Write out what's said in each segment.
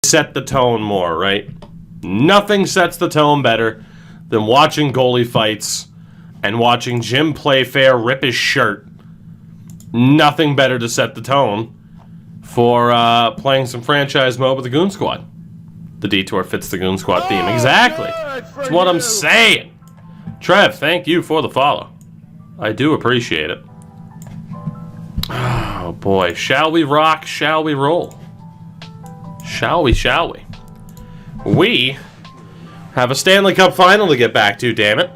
set the tone more, right? Nothing sets the tone better than watching goalie fights and watching Jim Playfair rip his shirt. Nothing better to set the tone for playing some franchise mode with the Goon Squad. The detour fits the Goon Squad theme. Exactly. That's what I'm saying. Trev, thank you for the follow. I do appreciate it. Oh boy. Shall we rock? Shall we roll? Shall we? Shall we? We have a Stanley Cup final to get back to, damn it.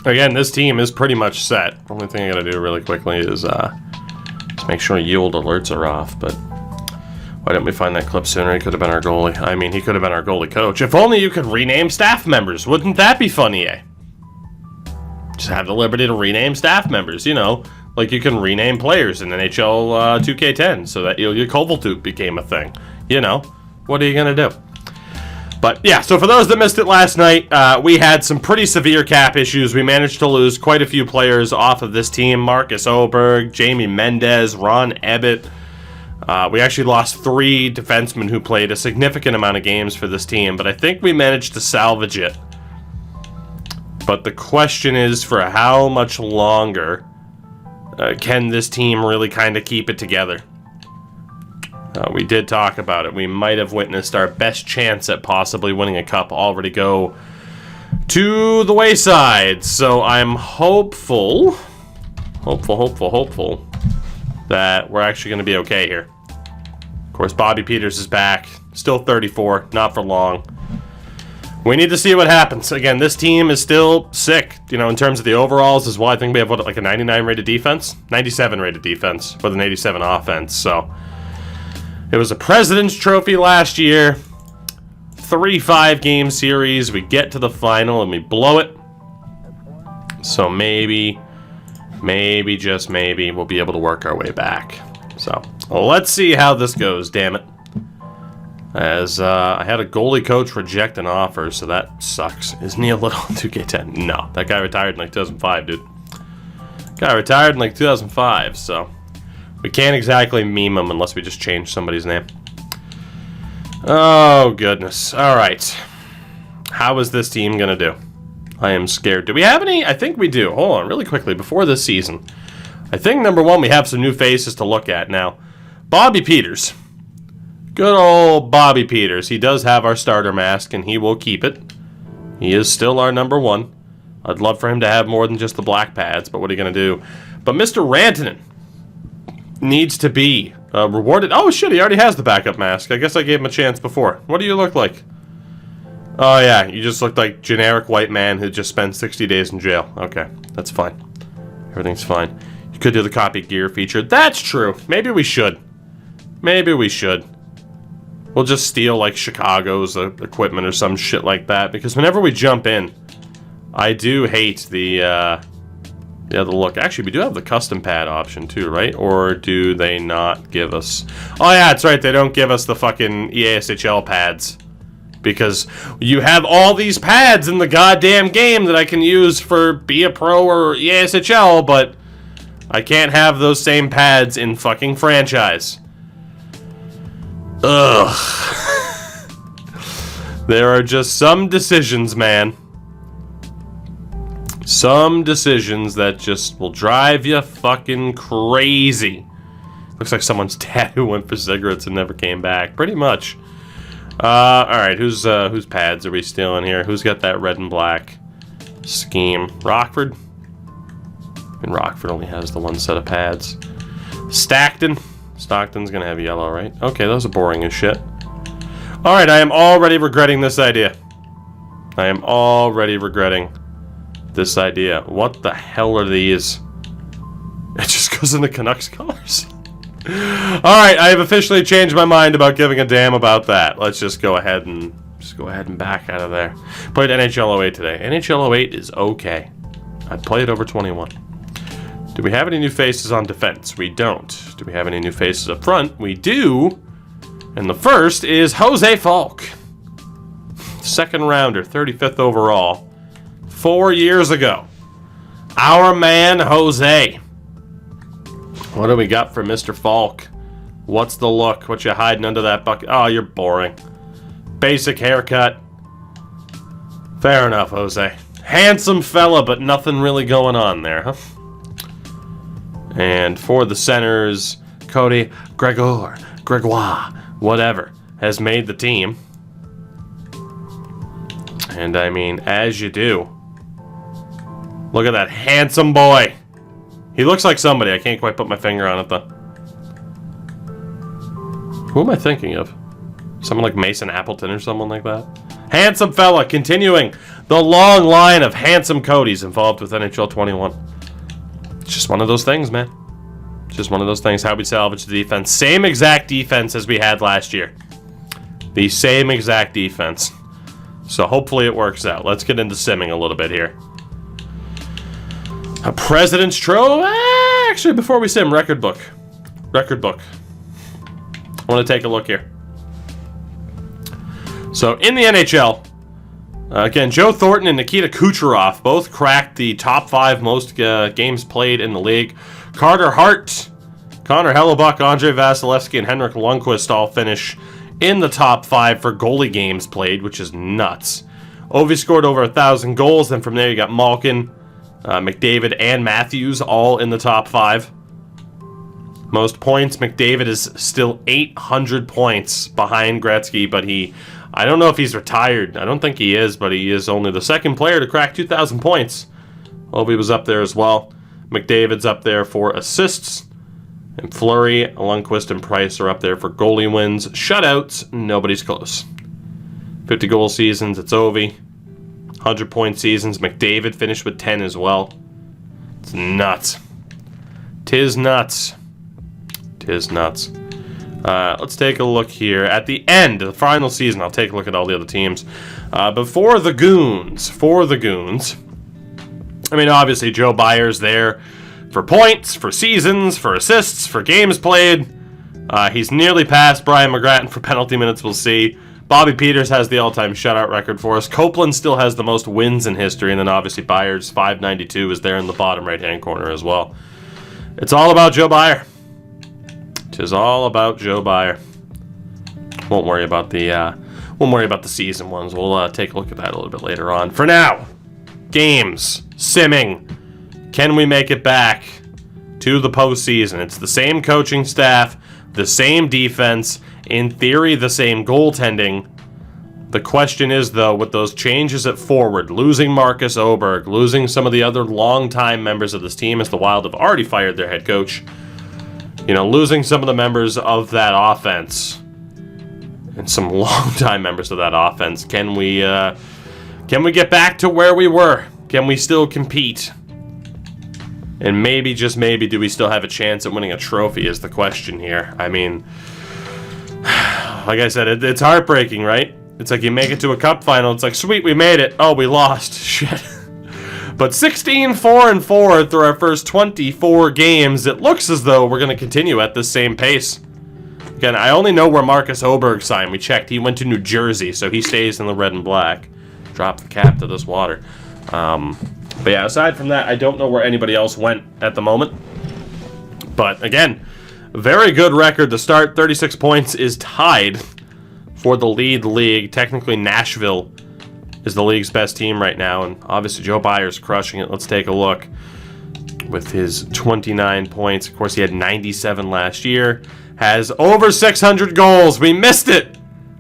Again, this team is pretty much set. Only thing I gotta do really quickly is just make sure yield alerts are off, but why didn't we find that clip sooner? He could have been our goalie. I mean, he could have been our goalie coach. If only you could rename staff members. Wouldn't that be funny, eh? Just have the liberty to rename staff members, you know, like you can rename players in NHL 2K10 so that your Kovaltut became a thing. You know, what are you going to do? But yeah, so for those that missed it last night, we had some pretty severe cap issues. We managed to lose quite a few players off of this team. Marcus Oberg, Jamie Mendez, Ron Ebbett. We actually lost 3 defensemen who played a significant amount of games for this team, but I think we managed to salvage it. But the question is, for how much longer can this team really kind of keep it together? We did talk about it. We might have witnessed our best chance at possibly winning a cup already go to the wayside. So I'm hopeful that we're actually going to be okay here. Of course, Bobby Peters is back. Still 34. Not for long. We need to see what happens. Again, this team is still sick. You know, in terms of the overalls as well. I think we have, what, like a 99 rated defense? 97 rated defense with an 87 offense. So it was a President's Trophy last year. 3-5 game series. We get to the final and we blow it. So maybe, just maybe, we'll be able to work our way back. So let's see how this goes, damn it. As I had a goalie coach reject an offer, so that sucks. Is Neil Little 2K10? No, that guy retired in like 2005, dude. Guy retired in like 2005, so we can't exactly meme him unless we just change somebody's name. Oh, goodness. All right. How is this team going to do? I am scared. Do we have any? I think we do. Hold on, really quickly, before this season. I think, number one, we have some new faces to look at now. Bobby Peters. Good old Bobby Peters. He does have our starter mask, and he will keep it. He is still our number one. I'd love for him to have more than just the black pads, but what are you going to do? But Mr. Rantanen needs to be rewarded. Oh, shit, he already has the backup mask. I guess I gave him a chance before. What do you look like? Oh, yeah, you just look like generic white man who just spent 60 days in jail. Okay, that's fine. Everything's fine. You could do the copy gear feature. That's true. Maybe we should. Maybe we should. We'll just steal, like, Chicago's equipment or some shit like that. Because whenever we jump in, I do hate the look. Actually, we do have the custom pad option, too, right? Or do they not give us... Oh, yeah, that's right. They don't give us the fucking EASHL pads. Because you have all these pads in the goddamn game that I can use for Be a Pro or EASHL, but I can't have those same pads in fucking franchise. Ugh. There are just some decisions, man. Some decisions that just will drive you fucking crazy. Looks like someone's dad who went for cigarettes and never came back. Pretty much. Alright, whose pads are we stealing here? Who's got that red and black scheme? Rockford? And Rockford only has the one set of pads. Stockton's gonna have yellow, right? Okay, those are boring as shit. Alright, I am already regretting this idea. I am already regretting this idea. What the hell are these? It just goes in the Canucks colors. Alright, I have officially changed my mind about giving a damn about that. Let's just go ahead and back out of there. Played NHL 08 today. NHL 08 is okay. I'd play it over 21. Do we have any new faces on defense? We don't. Do we have any new faces up front? We do. And the first is Jose Falk. Second rounder, 35th overall. 4 years ago. Our man, Jose. What do we got for Mr. Falk? What's the look? What you hiding under that bucket? Oh, you're boring. Basic haircut. Fair enough, Jose. Handsome fella, but nothing really going on there, huh? And for the centers, Cody Gregoire, whatever, has made the team. And I mean, as you do. Look at that handsome boy. He looks like somebody. I can't quite put my finger on it, though. Who am I thinking of? Someone like Mason Appleton or someone like that? Handsome fella, continuing the long line of handsome Codys involved with NHL 21. It's just one of those things, man. Just one of those things. How we salvage the defense. Same exact defense as we had last year. The same exact defense. So hopefully it works out. Let's get into simming a little bit here. A President's Trophy. Actually, before we sim, record book. Record book. I want to take a look here. So in the NHL, again, Joe Thornton and Nikita Kucherov both cracked the top 5 most games played in the league. Carter Hart, Connor Hellebuck, Andrei Vasilevsky, and Henrik Lundqvist all finish in the top 5 for goalie games played, which is nuts. Ovi scored over 1,000 goals. Then from there you got Malkin, McDavid, and Matthews all in the top 5. Most points, McDavid is still 800 points behind Gretzky, but I don't know if he's retired. I don't think he is, but he is only the second player to crack 2,000 points. Ovi was up there as well. McDavid's up there for assists. And Fleury, Lundqvist, and Price are up there for goalie wins. Shutouts, nobody's close. 50-goal seasons, it's Ovi. 100-point seasons, McDavid finished with 10 as well. It's nuts. Tis nuts. Tis nuts. Let's take a look here. At the end of the final season, I'll take a look at all the other teams. But for the Goons, I mean, obviously, Joe Byers there for points, for seasons, for assists, for games played. He's nearly past Brian McGrattan for penalty minutes, we'll see. Bobby Peters has the all-time shutout record for us. Copeland still has the most wins in history, and then obviously Byers, 592, is there in the bottom right-hand corner as well. It's all about Joe Byer. Tis all about Joe Byer. Won't worry about the season ones. We'll take a look at that a little bit later on. For now, games, simming. Can we make it back to the postseason? It's the same coaching staff, the same defense, in theory, the same goaltending. The question is, though, with those changes at forward, losing Marcus Oberg, losing some of the other longtime members of this team, as the Wild have already fired their head coach, losing some of the members of that offense, and some longtime members of that offense, can we get back to where we were? Can we still compete? And maybe, just maybe, do we still have a chance at winning a trophy is the question here. I mean, like I said, it's heartbreaking, right? It's like you make it to a cup final. It's like, sweet, we made it. Oh, we lost. Shit. But 16-4-4 through our first 24 games, it looks as though we're going to continue at this same pace. Again, I only know where Marcus Oberg signed. We checked. He went to New Jersey, so he stays in the red and black. Drop the cap to this water. But yeah, aside from that, I don't know where anybody else went at the moment. But again, very good record to start. 36 points is tied for the league. Technically, Nashville is the league's best team right now, and obviously Joe Byers crushing it. Let's take a look with his 29 points. Of course, he had 97 last year. Has over 600 goals. We missed it.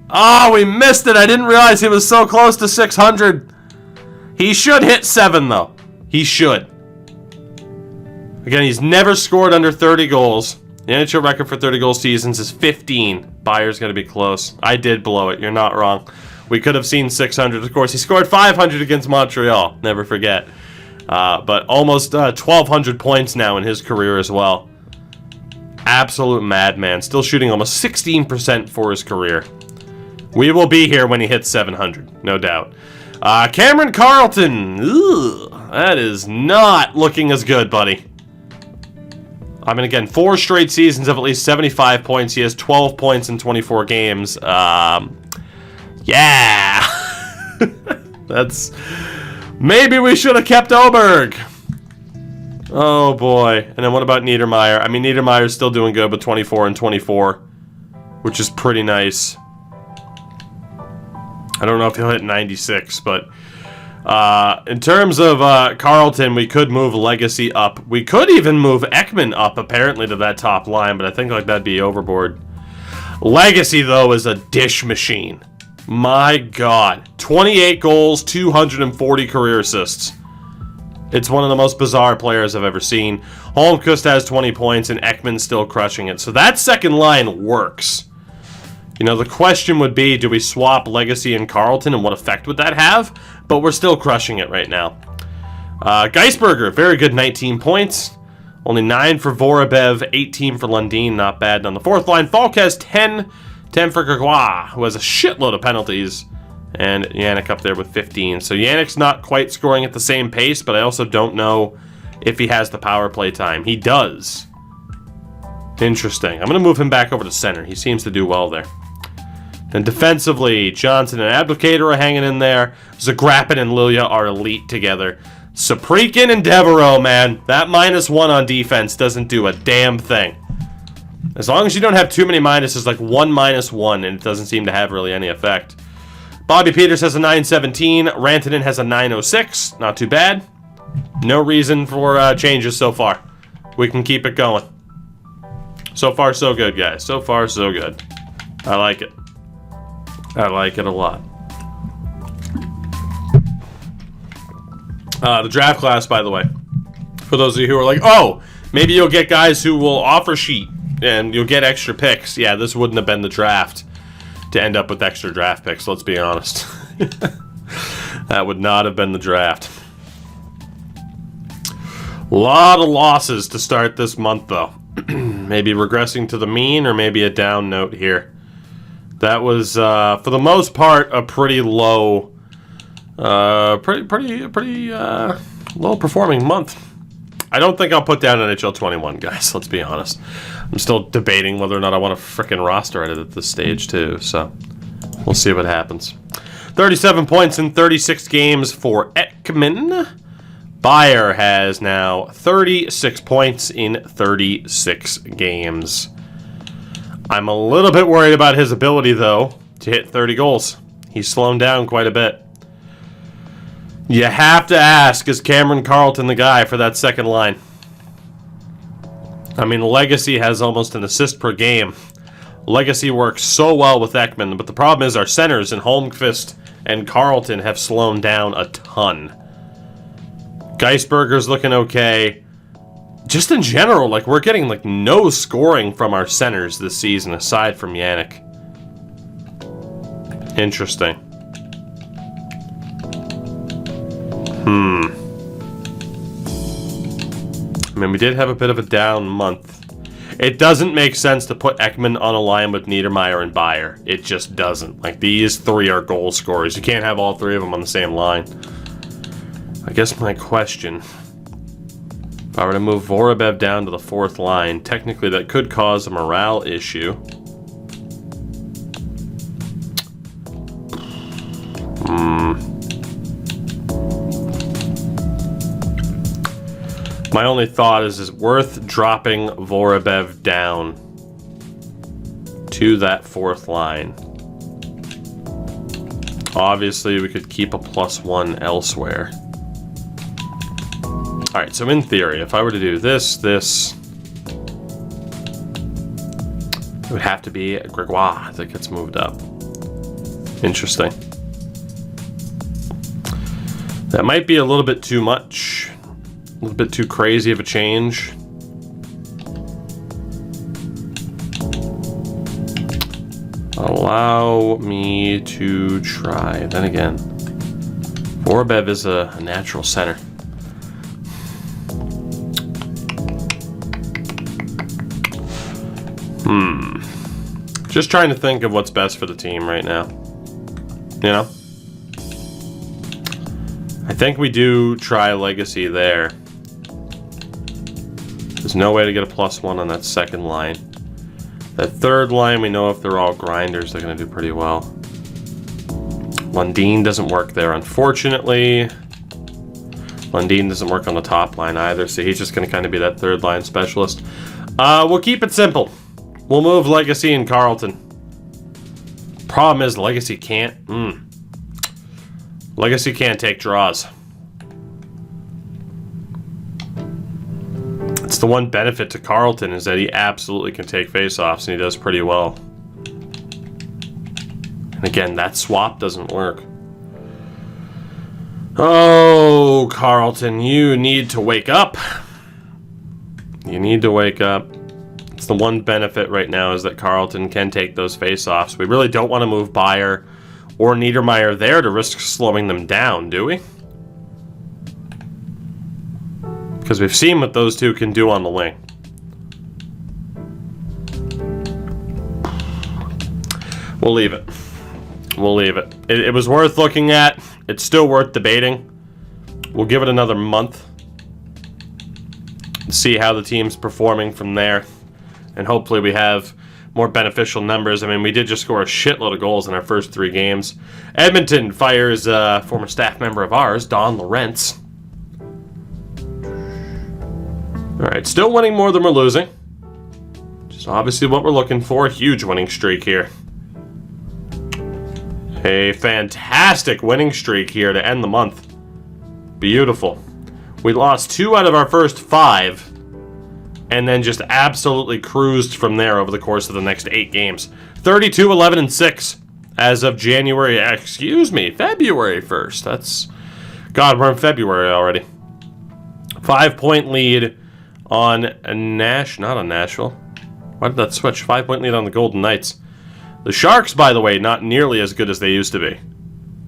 Oh, we missed it. I didn't realize he was so close to 600. He should hit 7, though. He should. Again, he's never scored under 30 goals. The NHL record for 30-goal seasons is 15. Byers going to be close. I did blow it. You're not wrong. We could have seen 600. Of course, he scored 500 against Montreal. Never forget. But almost 1,200 points now in his career as well. Absolute madman. Still shooting almost 16% for his career. We will be here when he hits 700. No doubt. Cameron Carlton. Ugh, that is not looking as good, buddy. I mean, again, 4 straight seasons of at least 75 points. He has 12 points in 24 games. Yeah. That's... Maybe we should have kept Oberg. Oh, boy. And then what about Niedermeyer? I mean, Niedermeyer's still doing good with 24 and 24, which is pretty nice. I don't know if he'll hit 96, but in terms of Carlton, we could move Legacy up. We could even move Ekman up, apparently, to that top line, but I think like that'd be overboard. Legacy, though, is a dish machine. My God. 28 goals, 240 career assists. It's one of the most bizarre players I've ever seen. Holmqvist has 20 points, and Ekman's still crushing it. So that second line works. You know, the question would be, do we swap Legacy and Carlton, and what effect would that have? But we're still crushing it right now. Geisberger, very good 19 points. Only 9 for Vorobyev, 18 for Lundin, not bad. And on the fourth line, Falk has 10 for Gregoire, who has a shitload of penalties. And Yannick up there with 15. So Yannick's not quite scoring at the same pace, but I also don't know if he has the power play time. He does. Interesting. I'm going to move him back over to center. He seems to do well there. Then defensively, Johnson and Abdicator are hanging in there. Zagrapin and Lilia are elite together. Saprikin and Devereaux, man. That -1 on defense doesn't do a damn thing. As long as you don't have too many minuses, like 1 -1, and it doesn't seem to have really any effect. Bobby Peters has a 917. Rantanen has a 906. Not too bad. No reason for changes so far. We can keep it going. So far, so good, guys. So far, so good. I like it. I like it a lot. The draft class, by the way. For those of you who are like, oh, maybe you'll get guys who will offer sheet and you'll get extra picks. Yeah, this wouldn't have been the draft to end up with extra draft picks, let's be honest. That would not have been the draft. A lot of losses to start this month, though. Maybe regressing to the mean, or maybe a down note here. That was, for the most part, a pretty low, pretty low performing month. I don't think I'll put down NHL 21, guys. Let's be honest. I'm still debating whether or not I want to frickin' roster edit at this stage, too. So, we'll see what happens. 37 points in 36 games for Ekman. Bayer has now 36 points in 36 games. I'm a little bit worried about his ability, though, to hit 30 goals. He's slowing down quite a bit. You have to ask, is Cameron Carlton the guy for that second line? I mean, Legacy has almost an assist per game. Legacy works so well with Ekman, but the problem is our centers in Holmqvist and Carlton have slowed down a ton. Geisberger's looking okay. Just in general, like, we're getting, like, no scoring from our centers this season, aside from Yannick. Interesting. I mean, we did have a bit of a down month. It doesn't make sense to put Ekman on a line with Niedermeyer and Bayer. It just doesn't. Like, these three are goal scorers. You can't have all three of them on the same line. I guess my question, if I were to move Vorobyev down to the fourth line, technically that could cause a morale issue. My only thought is it worth dropping Vorobyev down to that fourth line? Obviously, we could keep a +1 elsewhere. Alright, so in theory, if I were to do this, it would have to be Gregoire that gets moved up. Interesting. That might be a little bit too much. A little bit too crazy of a change. Allow me to try. Then again, Vorobyev is a natural center. Just trying to think of what's best for the team right now. You know? I think we do try Legacy there. There's no way to get a +1 on that second line. That third line, we know if they're all grinders, they're going to do pretty well. Lundin doesn't work there, unfortunately. Lundin doesn't work on the top line either, so he's just going to kind of be that third line specialist. We'll keep it simple. We'll move Legacy and Carlton. Problem is, Legacy can't. Legacy can't take draws. It's the one benefit to Carlton is that he absolutely can take faceoffs, and he does pretty well. And again, that swap doesn't work. Oh, Carlton, you need to wake up. You need to wake up. It's the one benefit right now is that Carlton can take those faceoffs. We really don't want to move Byer or Niedermayer there to risk slowing them down, do we? Because we've seen what those two can do on the wing. We'll leave it. We'll leave it. It was worth looking at. It's still worth debating. We'll give it another month. See how the team's performing from there. And hopefully we have more beneficial numbers. I mean, we did just score a shitload of goals in our first 3 games. Edmonton fires a former staff member of ours, Don Lorentz. Alright, still winning more than we're losing. Which is obviously what we're looking for. A huge winning streak here. A fantastic winning streak here to end the month. Beautiful. We lost 2 out of our first 5. And then just absolutely cruised from there over the course of the next 8 games. 32, 11, and 6 as of February 1st. That's... God, we're in February already. 5-point lead on not on Nashville. Why did that switch? 5-point lead on the Golden Knights. The Sharks, by the way, not nearly as good as they used to be,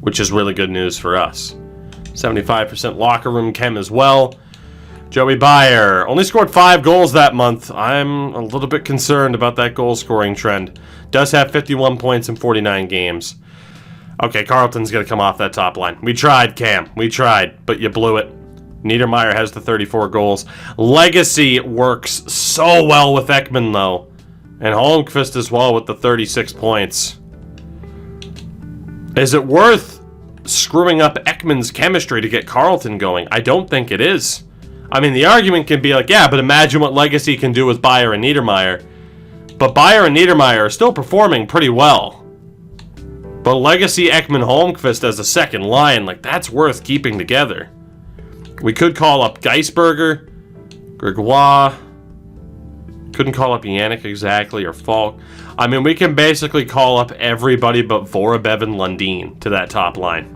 which is really good news for us. 75% locker room chem as well. Joey Byer only scored 5 goals that month. I'm a little bit concerned about that goal scoring trend. Does have 51 points in 49 games. Okay, Carlton's going to come off that top line. We tried, Cam. We tried, but you blew it. Niedermayer has the 34 goals. Legacy works so well with Ekman, though. And Holmqvist as well with the 36 points. Is it worth screwing up Ekman's chemistry to get Carlton going? I don't think it is. I mean, the argument can be like, yeah, but imagine what Legacy can do with Byer and Niedermayer. But Byer and Niedermayer are still performing pretty well. But Legacy, Ekman, Holmqvist as a second line, like, that's worth keeping together. We could call up Geisberger, Gregoire. Couldn't call up Yannick exactly, or Falk. I mean, we can basically call up everybody but Vorobyev and Lundin to that top line.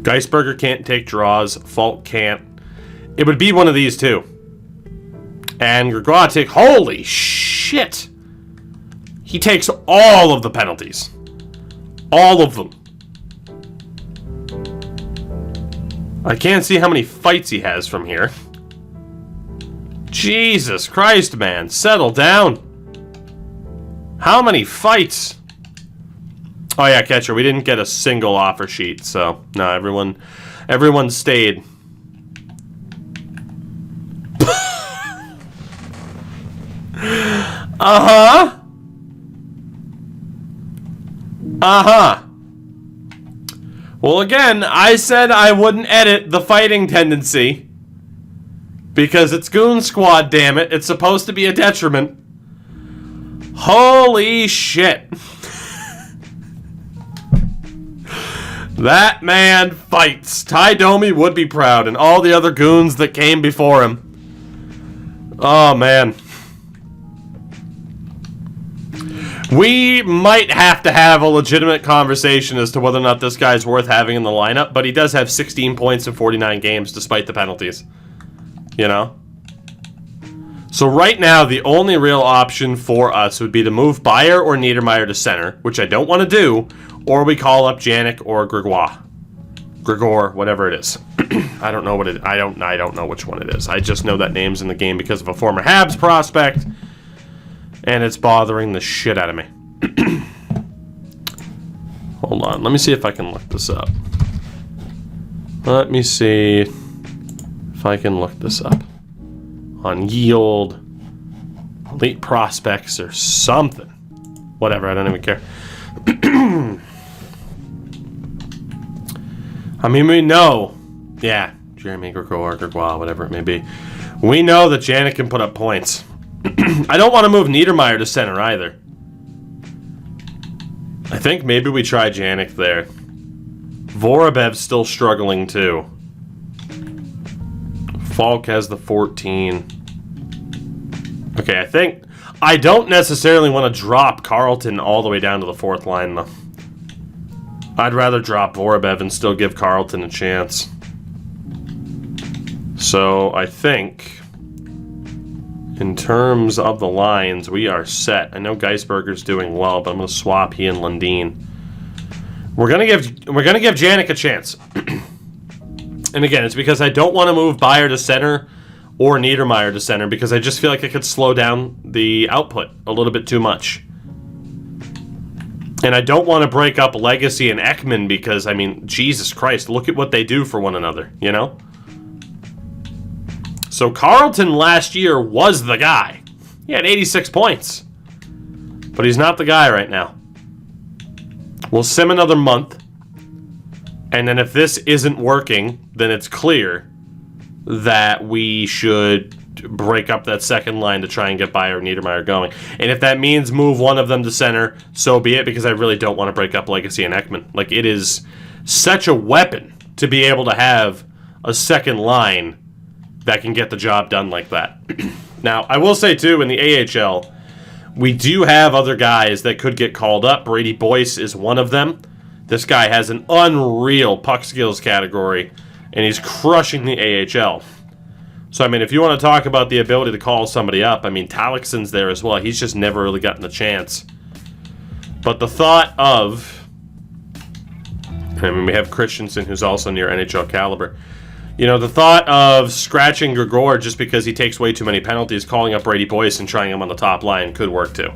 Geisberger can't take draws. Falk can't. It would be one of these two. And Gregoire holy shit! He takes all of the penalties. All of them. I can't see how many fights he has from here. Jesus Christ, man. Settle down. How many fights? Oh, yeah, catcher. We didn't get a single offer sheet, so... No, everyone stayed. Uh-huh. Uh-huh. Well, again, I said I wouldn't edit the fighting tendency. Because it's Goon Squad, damn it. It's supposed to be a detriment. Holy shit. That man fights. Ty Domi would be proud, and all the other goons that came before him. Oh, man. We might have to have a legitimate conversation as to whether or not this guy's worth having in the lineup, but he does have 16 points in 49 games despite the penalties. You know? So right now, the only real option for us would be to move Byer or Niedermayer to center, which I don't want to do, or we call up Janik or Gregoire. Gregor, whatever it is. I don't know what it I don't know which one it is. I just know that name's in the game because of a former Habs prospect, and it's bothering the shit out of me. Hold on, let me see if I can look this up. Let me see if I can look this up on Yield, Elite Prospects, or something. Whatever, I don't even care. I mean, we know Yeah, Jeremy Gregoire, whatever it may be. We know that Janik can put up points. I don't want to move Niedermeyer to center either. I think maybe we try Janik there. Vorobev's still struggling too. Falk has the 14. Okay, I don't necessarily want to drop Carlton all the way down to the 4th line though. I'd rather drop Vorobev and still give Carlton a chance. So I think in terms of the lines, we are set. I know Geisberger's doing well, but I'm going to swap he and Lundin. We're gonna give Janik a chance. And again, it's because I don't want to move Beier to center or Niedermeyer to center because I just feel like it could slow down the output a little bit too much. And I don't want to break up Legacy and Ekman because, I mean, Jesus Christ, look at what they do for one another, you know? So Carlton last year was the guy. He had 86 points. But he's not the guy right now. We'll sim another month. And then if this isn't working, then it's clear that we should break up that second line to try and get Beier and Niedermeyer going. And if that means move one of them to center, so be it, because I really don't want to break up Legacy and Ekman. Like, it is such a weapon to be able to have a second line that can get the job done like that. Now, I will say, too, in the AHL, we do have other guys that could get called up. Brady Boyce is one of them. This guy has an unreal puck skills category, and he's crushing the AHL. So, I mean, if you want to talk about the ability to call somebody up, I mean, Talixon's there as well. He's just never really gotten the chance. But the thought of... I mean, we have Christensen, who's also near NHL caliber. You know, the thought of scratching Gregor just because he takes way too many penalties, calling up Brady Boyce and trying him on the top line could work too.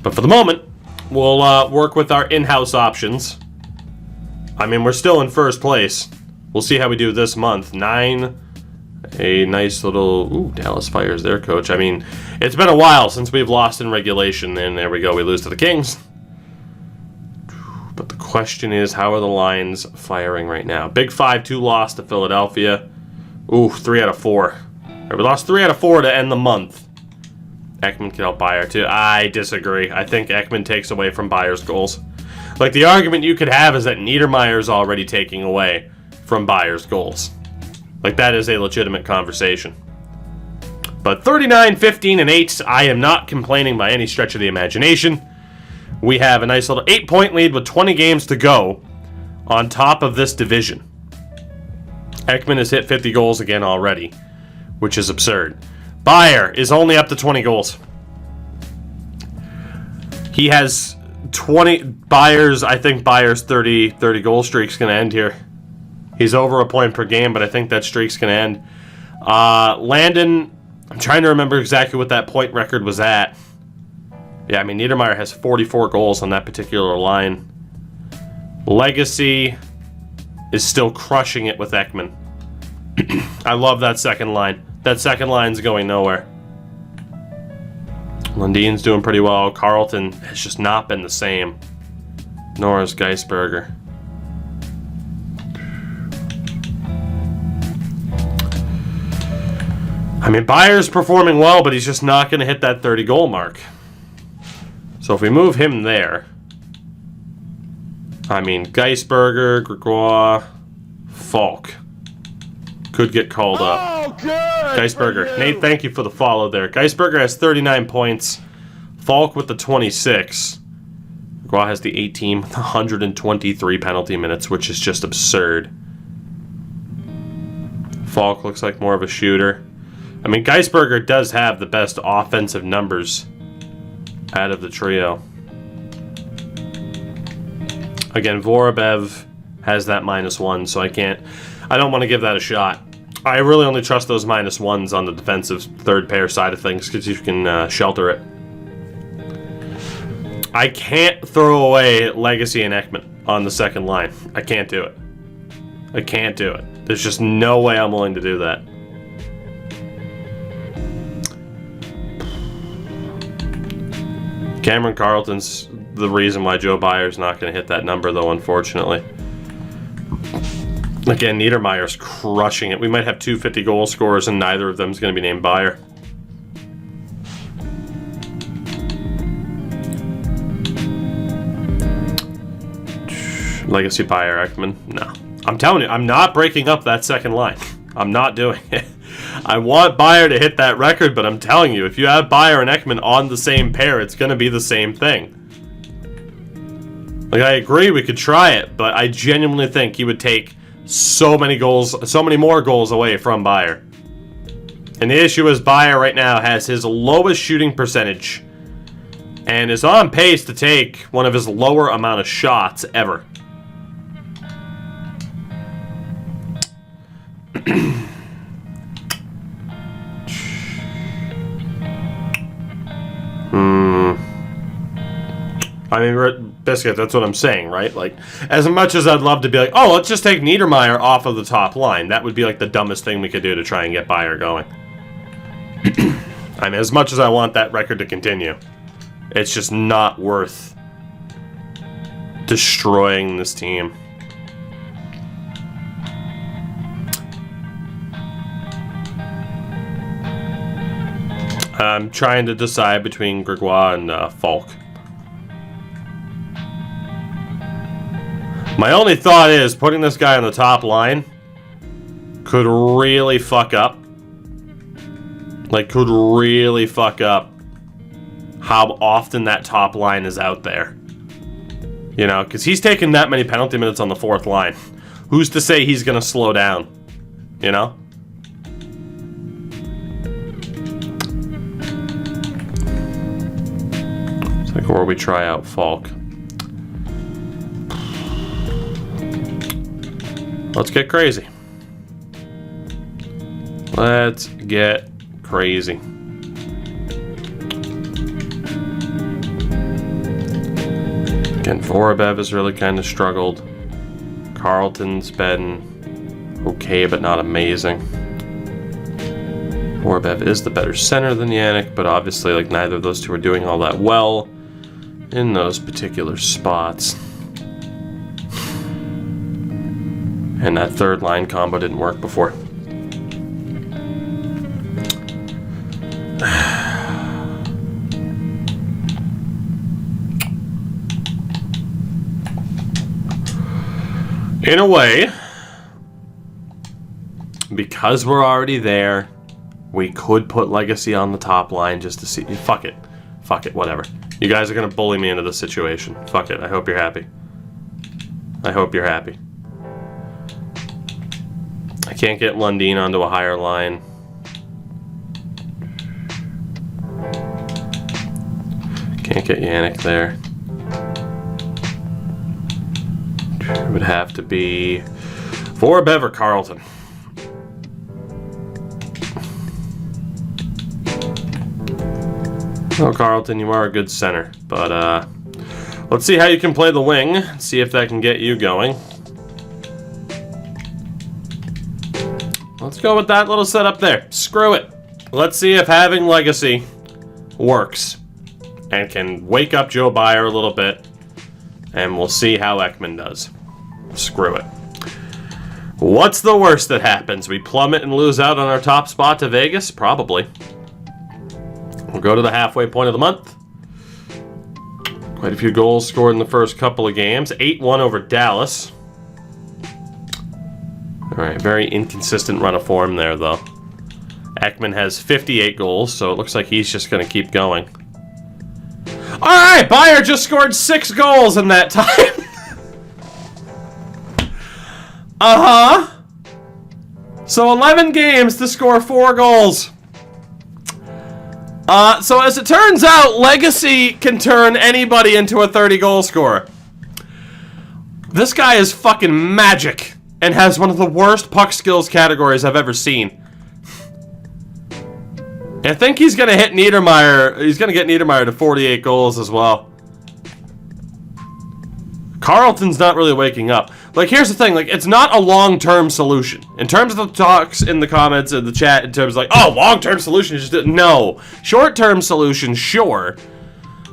But for the moment, we'll work with our in-house options. I mean, we're still in first place. We'll see how we do this month. 9, a nice little... Ooh, Dallas fires their coach. I mean, it's been a while since we've lost in regulation, and there we go, we lose to the Kings. But the question is, how are the lines firing right now? Big 5-2 loss to Philadelphia. Ooh, 3 out of 4. Right, we lost 3 out of 4 to end the month. Ekman can help Beier too. I disagree. I think Ekman takes away from Beier's goals. Like, the argument you could have is that Niedermeyer's already taking away from Beier's goals. Like, that is a legitimate conversation. But 39, 15, and 8, I am not complaining by any stretch of the imagination. We have a nice little 8-point lead with 20 games to go on top of this division. Ekman has hit 50 goals again already, which is absurd. Beier is only up to 20 goals. He has 20... I think Beier's 30 goal streak's going to end here. He's over a point per game, but I think that streak's going to end. Landon, I'm trying to remember exactly what that point record was at. Yeah, I mean, Niedermeyer has 44 goals on that particular line. Legacy is still crushing it with Ekman. I love that second line. That second line's going nowhere. Lundin's doing pretty well. Carlton has just not been the same. Nor is Geisberger. I mean, Beier's performing well, but he's just not going to hit that 30-goal mark. So if we move him there, I mean, Geisberger, Gregoire, Falk could get called up. Oh, good! Geisberger. Nate, thank you for the follow there. Geisberger has 39 points. Falk with the 26. Gregoire has the 18 with 123 penalty minutes, which is just absurd. Falk looks like more of a shooter. I mean, Geisberger does have the best offensive numbers out of the trio. Again, Vorobev has that -1, so I don't want to give that a shot. I really only trust those -1s on the defensive third pair side of things because you can shelter it. I can't throw away Legacy and Ekman on the second line. I can't do it. I can't do it. There's just no way I'm willing to do that. Cameron Carlton's the reason why Joe Beier's not going to hit that number, though, unfortunately. Again, Niedermayer's crushing it. We might have 250 goal scorers, and neither of them is going to be named Bayer. Legacy Bayer, Ekman. No. I'm telling you, I'm not breaking up that second line. I'm not doing it. I want Bayer to hit that record, but I'm telling you, if you have Bayer and Ekman on the same pair, it's going to be the same thing. Like, I agree we could try it, but I genuinely think he would take so many more goals away from Bayer. And the issue is Bayer right now has his lowest shooting percentage and is on pace to take one of his lower amount of shots ever. I mean, Biscuit, that's what I'm saying, right? Like, as much as I'd love to be like, oh, let's just take Niedermayer off of the top line, that would be like the dumbest thing we could do to try and get Bayer going. I mean, as much as I want that record to continue, it's just not worth destroying this team. I'm trying to decide between Gregoire and Falk. My only thought is putting this guy on the top line could really fuck up. Like, could really fuck up how often that top line is out there. You know, because he's taking that many penalty minutes on the fourth line. Who's to say he's going to slow down? You know? It's like, or we try out Falk. Let's get crazy. Let's get crazy. Again, Vorobyev has really kind of struggled. Carlton's been okay, but not amazing. Vorobyev is the better center than Yannick, but obviously, like, neither of those two are doing all that well in those particular spots. And that third line combo didn't work before. In a way, because we're already there, we could put Legacy on the top line just to see. Fuck it. Fuck it, whatever. You guys are going to bully me into this situation. Fuck it. I hope you're happy. I hope you're happy. I can't get Lundin onto a higher line. Can't get Yannick there. It would have to be Vorobyev or Carlton. Oh, Carlton, you are a good center, but let's see how you can play the wing. See if that can get you going. Let's go with that little setup there. Screw it. Let's see if having Legacy works and can wake up Joe Bayer a little bit, and we'll see how Ekman does. Screw it. What's the worst that happens? We plummet and lose out on our top spot to Vegas? Probably. We'll go to the halfway point of the month. Quite a few goals scored in the first couple of games. 8-1 over Dallas. Alright, very inconsistent run of form there, though. Ekman has 58 goals, so it looks like he's just going to keep going. Alright, Bayer just scored 6 goals in that time. Uh-huh. So 11 games to score 4 goals. So as it turns out, Legacy can turn anybody into a 30-goal scorer. This guy is fucking magic and has one of the worst puck skills categories I've ever seen. I think he's going to hit Niedermayer. He's going to get Niedermayer to 48 goals as well. Carlton's not really waking up. Like, here's the thing. Like, it's not a long-term solution. In terms of the talks in the comments and the chat, in terms of like, oh, long-term solution is just... No. Short-term solution, sure.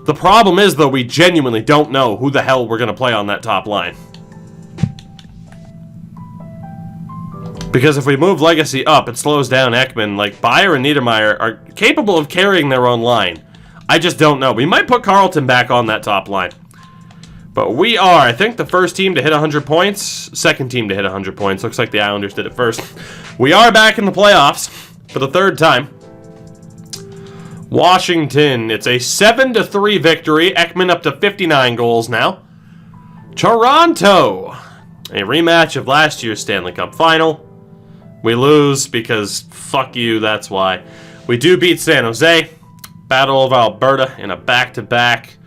The problem is, though, we genuinely don't know who the hell we're going to play on that top line. Because if we move Legacy up, it slows down Ekman. Like, Baier and Niedermeyer are capable of carrying their own line. I just don't know. We might put Carlton back on that top line. But we are, I think, the first team to hit 100 points. Second team to hit 100 points. Looks like the Islanders did it first. We are back in the playoffs for the third time. Washington, it's a 7-3 victory. Ekman up to 59 goals now. Toronto, a rematch of last year's Stanley Cup final. We lose because, fuck you, that's why. We do beat San Jose. Battle of Alberta in a back-to-back.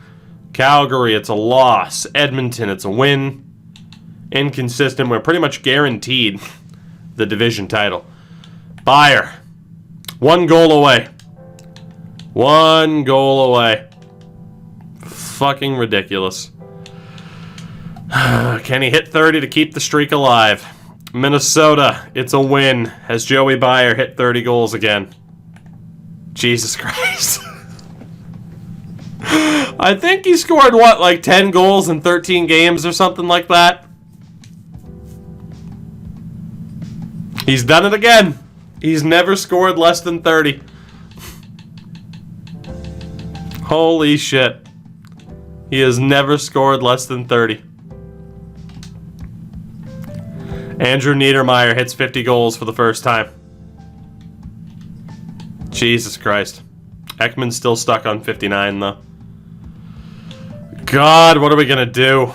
Calgary, it's a loss. Edmonton, it's a win. Inconsistent. We're pretty much guaranteed the division title. Baier, 1 goal away. 1 goal away. Fucking ridiculous. Can he hit 30 to keep the streak alive? Minnesota, it's a win. Has Joey Baier hit 30 goals again? Jesus Christ. I think he scored, what, like 10 goals in 13 games or something like that? He's done it again. He's never scored less than 30. Holy shit. He has never scored less than 30. Andrew Niedermeyer hits 50 goals for the first time. Jesus Christ. Ekman's still stuck on 59, though. God, what are we going to do?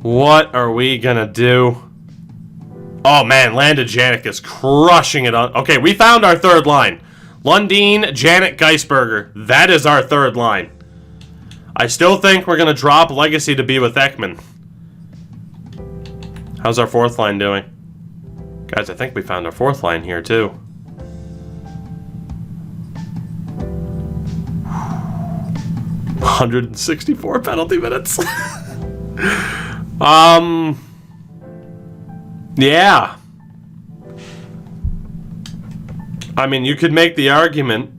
What are we going to do? Oh, man, Landon Janik is crushing it on... Okay, we found our third line. Lundin, Janik, Geisberger. That is our third line. I still think we're going to drop Legacy to be with Ekman. How's our fourth line doing? Guys, I think we found our fourth line here, too. $164 penalty minutes. Yeah. I mean, you could make the argument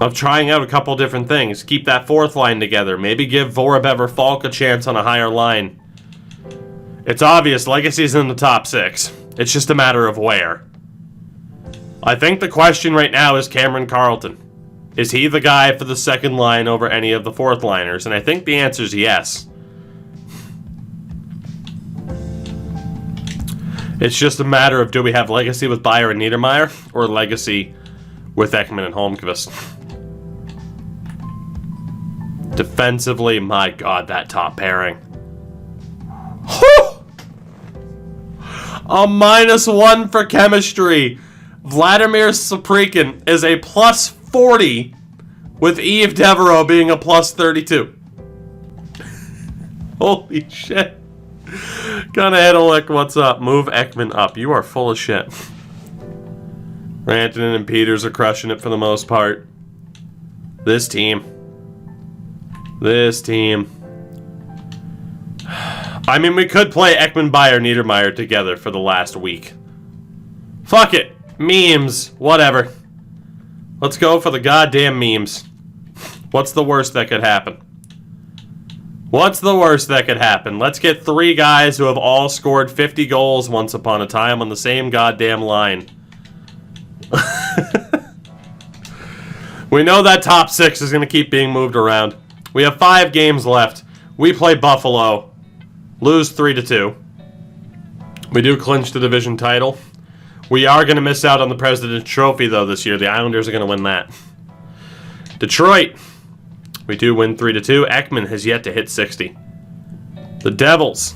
of trying out a couple different things. Keep that fourth line together. Maybe give Vorobyev or Falk a chance on a higher line. It's obvious Legacy's in the top 6. It's just a matter of where. I think the question right now is Cameron Carlton. Is he the guy for the second line over any of the fourth liners? And I think the answer is yes. It's just a matter of, do we have Legacy with Baier and Niedermeyer, or Legacy with Ekman and Holmqvist? Defensively, my God, that top pairing. A -1 for chemistry. Vladimir Saprikin is a +40, with Yves Devereaux being a +32. Holy shit. Gonna hit a lick, what's up? Move Ekman up. You are full of shit. Rantanen and Peters are crushing it for the most part. This team. I mean, we could play Ekman, Baier, Niedermeyer together for the last week. Fuck it. Memes. Whatever. Let's go for the goddamn memes. What's the worst that could happen? What's the worst that could happen? Let's get 3 guys who have all scored 50 goals once upon a time on the same goddamn line. We know that top 6 is going to keep being moved around. We have 5 games left. We play Buffalo. Lose 3-2. We do clinch the division title. We are going to miss out on the President's Trophy, though, this year. The Islanders are going to win that. Detroit. We do win 3-2. Ekman has yet to hit 60. The Devils.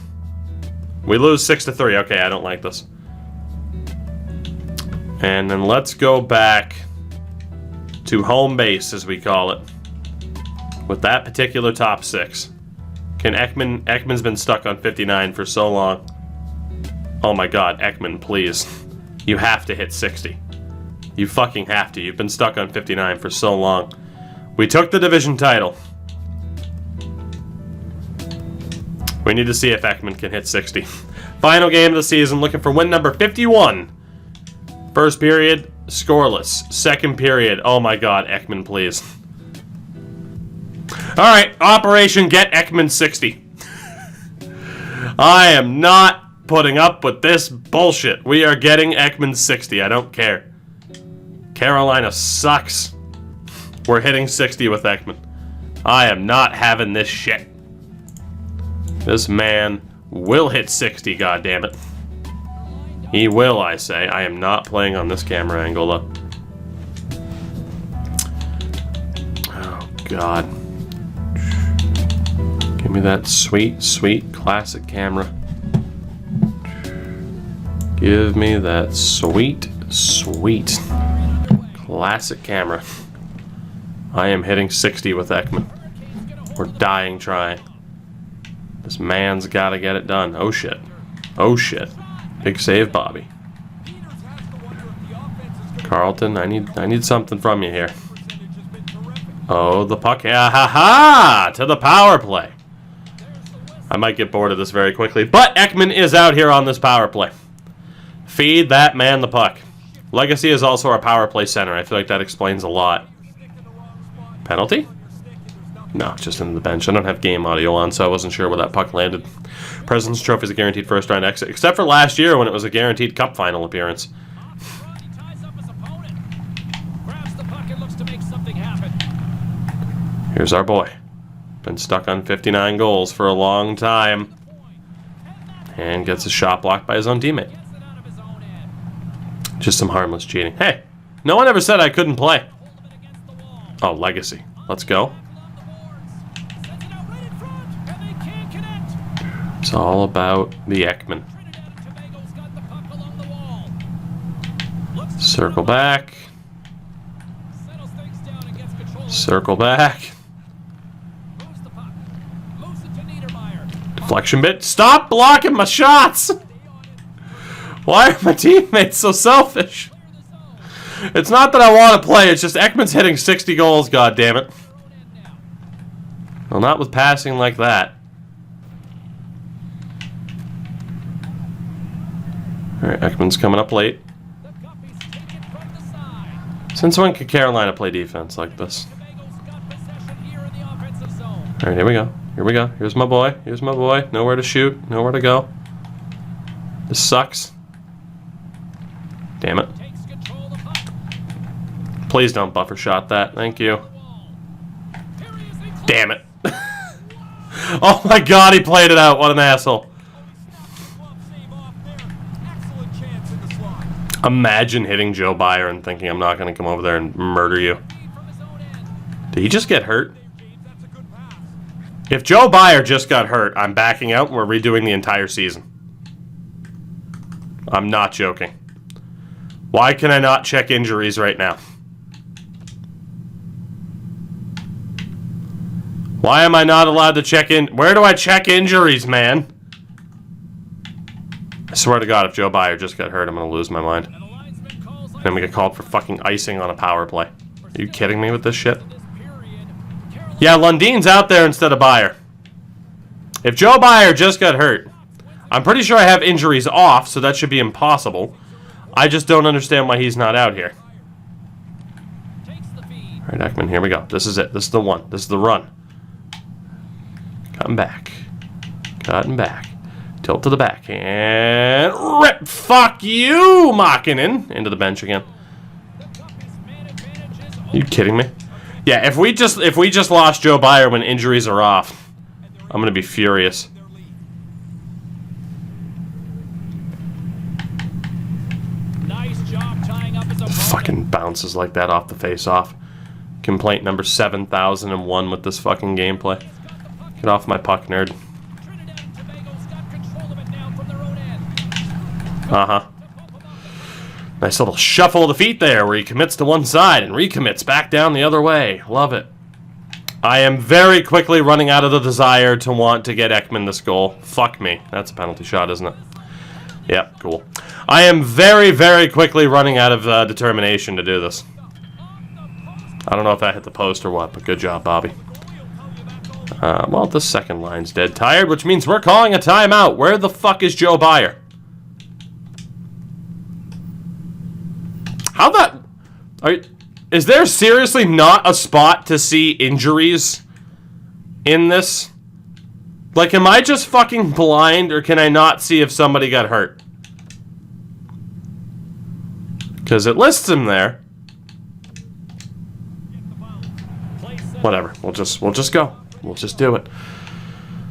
We lose 6-3. Okay, I don't like this. And then let's go back to home base, as we call it. With that particular top 6. Can Ekman... Ekman's been stuck on 59 for so long. Oh my God, Ekman, please. You have to hit 60. You fucking have to. You've been stuck on 59 for so long. We took the division title. We need to see if Ekman can hit 60. Final game of the season, looking for win number 51. First period, scoreless. Second period, oh my God, Ekman, please. Alright, Operation Get Ekman 60. I am not putting up with this bullshit. We are getting Ekman 60. I don't care. Carolina sucks. We're hitting 60 with Ekman. I am not having this shit. This man will hit 60, goddammit. He will, I say. I am not playing on this camera angle, though. Oh, God. Give me that sweet, sweet classic camera. Give me that sweet, sweet classic camera. I am hitting 60 with Ekman. We're dying trying. This man's got to get it done. Oh, shit. Oh, shit. Big save, Bobby. Carlton, I need something from you here. Oh, the puck. Ah, ha, ha! To the power play. I might get bored of this very quickly, but Ekman is out here on this power play. Feed that man the puck. Legacy is also our power play center. I feel like that explains a lot. Penalty? No, just into the bench. I don't have game audio on, so I wasn't sure where that puck landed. President's Trophy is a guaranteed first-round exit, except for last year when it was a guaranteed Cup final appearance. Here's our boy. Been stuck on 59 goals for a long time. And gets a shot blocked by his own teammate. Just some harmless cheating. Hey, no one ever said I couldn't play. Oh, Legacy. Let's go. It's all about the Ekman. Circle back. Circle back. Deflection bit. Stop blocking my shots! Why are my teammates so selfish? It's not that I want to play, it's just Ekman's hitting 60 goals, goddammit. Well, not with passing like that. Alright, Ekman's coming up late. Since when could Carolina play defense like this? Alright, here we go. Here we go. Here's my boy. Here's my boy. Nowhere to shoot. Nowhere to go. This sucks. Damn it. Please don't buffer shot that. Thank you. Damn it. Oh my god, he played it out. What an asshole. Imagine hitting Joe Byer and thinking I'm not going to come over there and murder you. Did he just get hurt? If Joe Byer just got hurt, I'm backing out and we're redoing the entire season. I'm not joking. Why can I not check injuries right now? Why am I not allowed to check in? Where do I check injuries, man? I swear to God, if Joe Byer just got hurt, I'm going to lose my mind. And then we get called for fucking icing on a power play. Are you kidding me with this shit? Yeah, Lundin's out there instead of Byer. If Joe Byer just got hurt, I'm pretty sure I have injuries off, so that should be impossible. I just don't understand why he's not out here. Alright, Ekman, here we go. This is it. This is the one. This is the run. Cutting back. Cutting back. Tilt to the back. And rip. Fuck you, Makinen. Into the bench again. Are you kidding me? Yeah, if we just lost Joe Byer when injuries are off, I'm gonna be furious. Fucking bounces like that off the face-off. Complaint number 7,001 with this fucking gameplay. Get off my puck, nerd. Uh-huh. Nice little shuffle of the feet there where he commits to one side and recommits back down the other way. Love it. I am very quickly running out of the desire to want to get Ekman this goal. Fuck me. That's a penalty shot, isn't it? Yeah, cool. I am very, very quickly running out of determination to do this. I don't know if that hit the post or what, but good job, Bobby. Well, the second line's dead tired, which means we're calling a timeout. Where the fuck is Joe Byer? How that... Is there seriously not a spot to see injuries in this? Like, am I just fucking blind, or can I not see if somebody got hurt? Because it lists him there. Whatever. We'll just go. We'll just do it.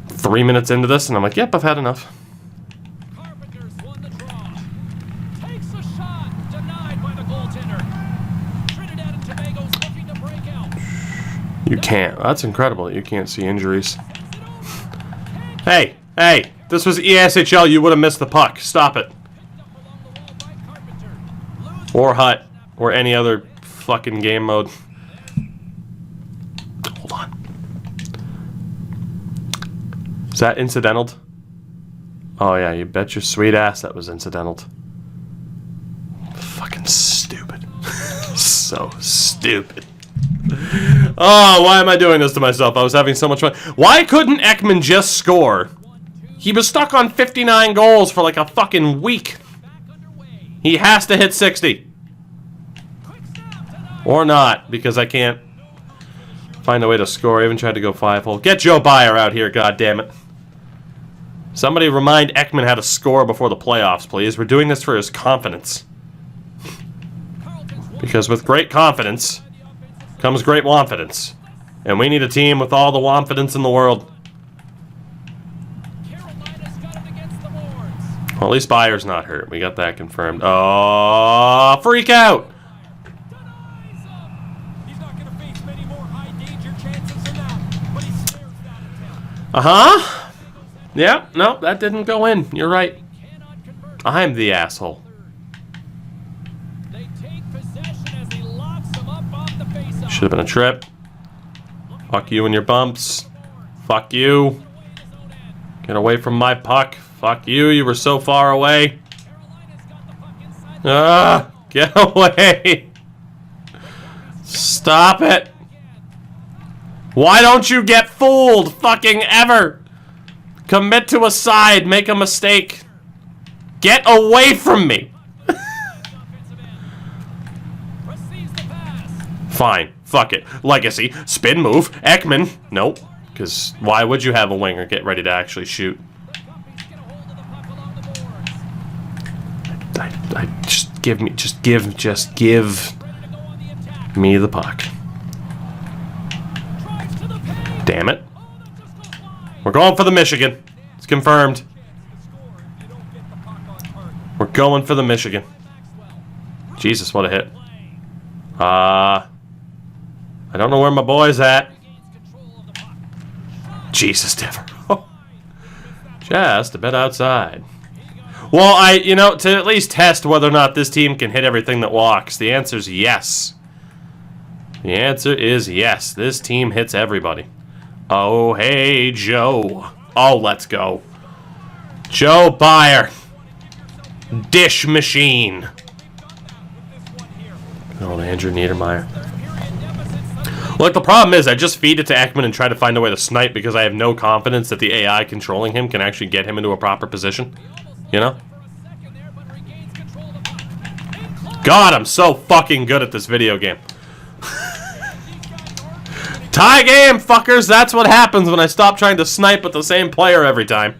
3 minutes into this, and I'm like, yep, I've had enough. You can't. That's incredible. You can't see injuries. Hey, hey, this was ESHL. You would have missed the puck. Stop it. Or HUT. Or any other fucking game mode. Hold on. Is that incidental? Oh yeah, you bet your sweet ass that was incidental. Fucking stupid. So stupid. Oh, why am I doing this to myself? I was having so much fun. Why couldn't Ekman just score? He was stuck on 59 goals for like a fucking week. He has to hit 60. Or not, because I can't find a way to score. I even tried to go 5-hole. Get Joe Byer out here, goddammit. Somebody remind Ekman how to score before the playoffs, please. We're doing this for his confidence. Because with great confidence comes great confidence. And we need a team with all the confidence in the world. Well, at least Byer's not hurt. We got that confirmed. Oh, freak out! Uh-huh. Yeah, no, that didn't go in. You're right. I'm the asshole. Should have been a trip. Fuck you and your bumps. Fuck you. Get away from my puck. Fuck you, you were so far away. Ah, get away. Stop it. Why don't you get fooled fucking ever? Commit to a side, make a mistake. Get away from me. Fine, fuck it. Legacy, spin move, Ekman. Nope, because why would you have a winger get ready to actually shoot? Just give me the puck. Damn it. We're going for the Michigan. It's confirmed. We're going for the Michigan. Jesus, what a hit. I don't know where my boy's at. Jesus, Dever. Just a bit outside. Well, you know, to at least test whether or not this team can hit everything that walks, the answer is yes. The answer is yes. This team hits everybody. Oh, hey, Joe. Oh, let's go. Joe Byer. Dish machine. Oh, Andrew Niedermeyer. Look, the problem is I just feed it to Ekman and try to find a way to snipe because I have no confidence that the AI controlling him can actually get him into a proper position. You know? God, I'm so fucking good at this video game. Tie game, fuckers! That's what happens when I stop trying to snipe at the same player every time.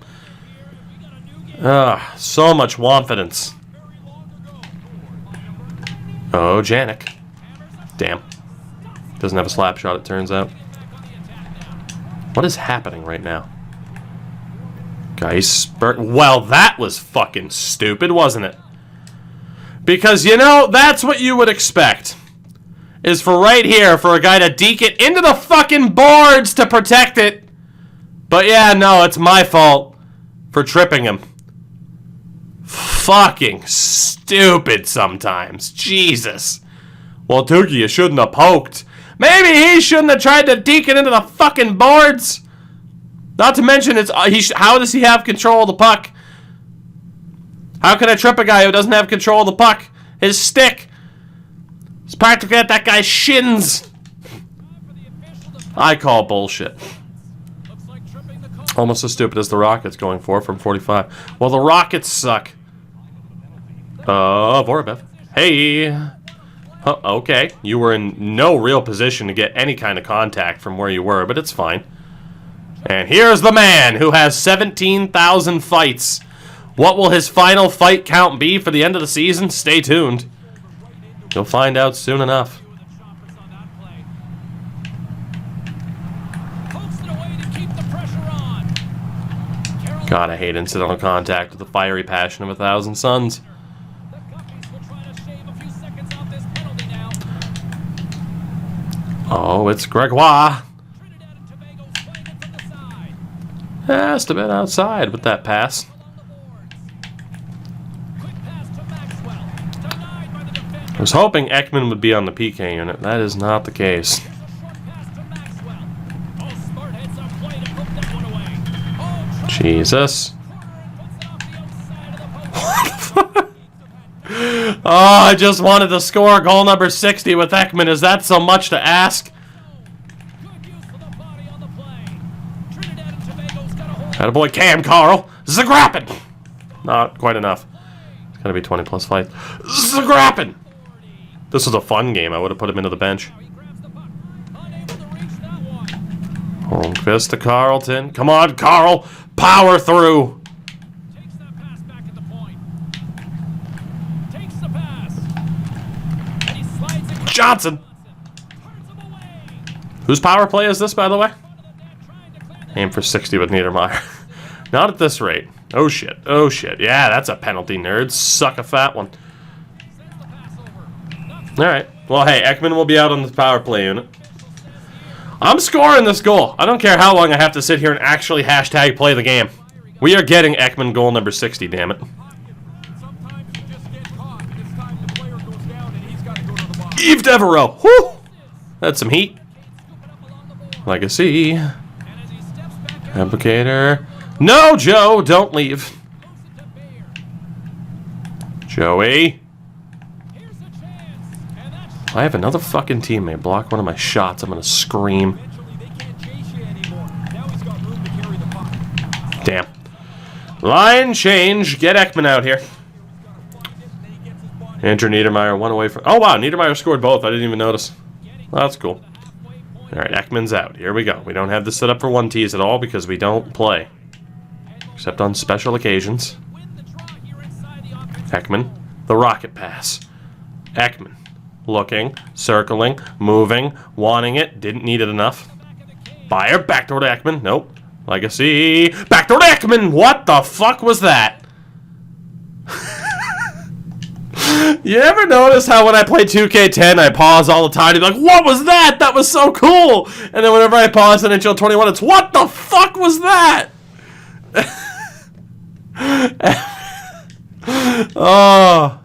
So much confidence. Oh, Janik. Damn. Doesn't have a slap shot, it turns out. What is happening right now? Guys, well, that was fucking stupid, wasn't it? Because, you know, that's what you would expect. Is for right here, for a guy to deke it into the fucking boards to protect it. But yeah, no, it's my fault for tripping him. Fucking stupid sometimes. Jesus. Well, Tukey, you shouldn't have poked. Maybe he shouldn't have tried to deke it into the fucking boards. Not to mention, how does he have control of the puck? How can I trip a guy who doesn't have control of the puck? His stick. It's practically at that guy's shins. I call bullshit. Almost as stupid as the Rockets going for from 45. Well, the Rockets suck. Vorobiev. Hey. Okay. You were in no real position to get any kind of contact from where you were, but it's fine. And here's the man who has 17,000 fights. What will his final fight count be for the end of the season? Stay tuned. You'll find out soon enough. God, I hate incidental contact with the fiery passion of 1,000 suns. Oh, it's Gregoire. Just a bit outside with that pass. I was hoping Ekman would be on the PK unit. That is not the case. Jesus. Oh, I just wanted to score goal number 60 with Ekman. Is that so much to ask? Attaboy Cam, Carl. Zagrappin! Not quite enough. It's gotta be 20 plus fights. Zagrappin! This was a fun game. I would have put him into the bench. Holmqvist to Carlton. Come on, Carl! Power through! Johnson! Whose power play is this, by the way? Aim for 60 with Niedermeyer. Not at this rate. Oh shit. Oh shit. Yeah, that's a penalty, nerds. Suck a fat one. Alright. Well, hey, Ekman will be out on the power play unit. I'm scoring this goal. I don't care how long I have to sit here and actually hashtag play the game. We are getting Ekman goal number 60, damn it. Yves Devereaux. Whew! That's some heat. Legacy. Applicator. No, Joe, don't leave. Joey. I have another fucking teammate block one of my shots. I'm gonna scream. Damn. Line change. Get Ekman out here. Andrew Niedermeyer, one away from... Oh, wow, Niedermeyer scored both. I didn't even notice. Well, that's cool. All right, Ekman's out. Here we go. We don't have this set up for 1Ts at all because we don't play. Except on special occasions. Ekman, the rocket pass. Ekman, looking, circling, moving, wanting it. Didn't need it enough. Bayer, backdoor to Ekman. Nope. Legacy. Backdoor to Ekman. What the fuck was that? You ever notice how when I play 2K10, I pause all the time to be like, what was that? That was so cool! And then whenever I pause in NHL 21, it's, what the fuck was that? Oh.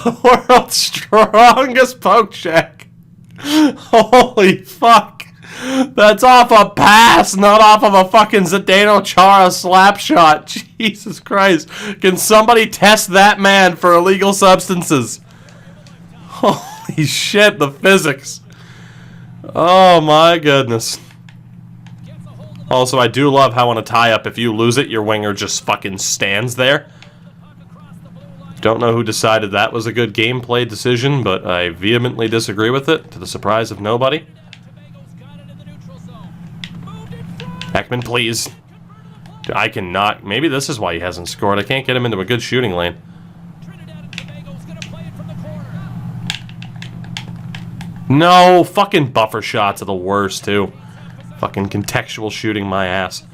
The world's strongest poke check. Holy fuck. That's off a pass, not off of a fucking Zdeno Chara slap shot. Jesus Christ. Can somebody test that man for illegal substances? Holy shit, the physics. Oh my goodness. Also, I do love how on a tie-up, if you lose it, your winger just fucking stands there. Don't know who decided that was a good gameplay decision, but I vehemently disagree with it, to the surprise of nobody. Ekman, please. I cannot. Maybe this is why he hasn't scored. I can't get him into a good shooting lane. No, fucking buffer shots are the worst, too. Fucking contextual shooting my ass.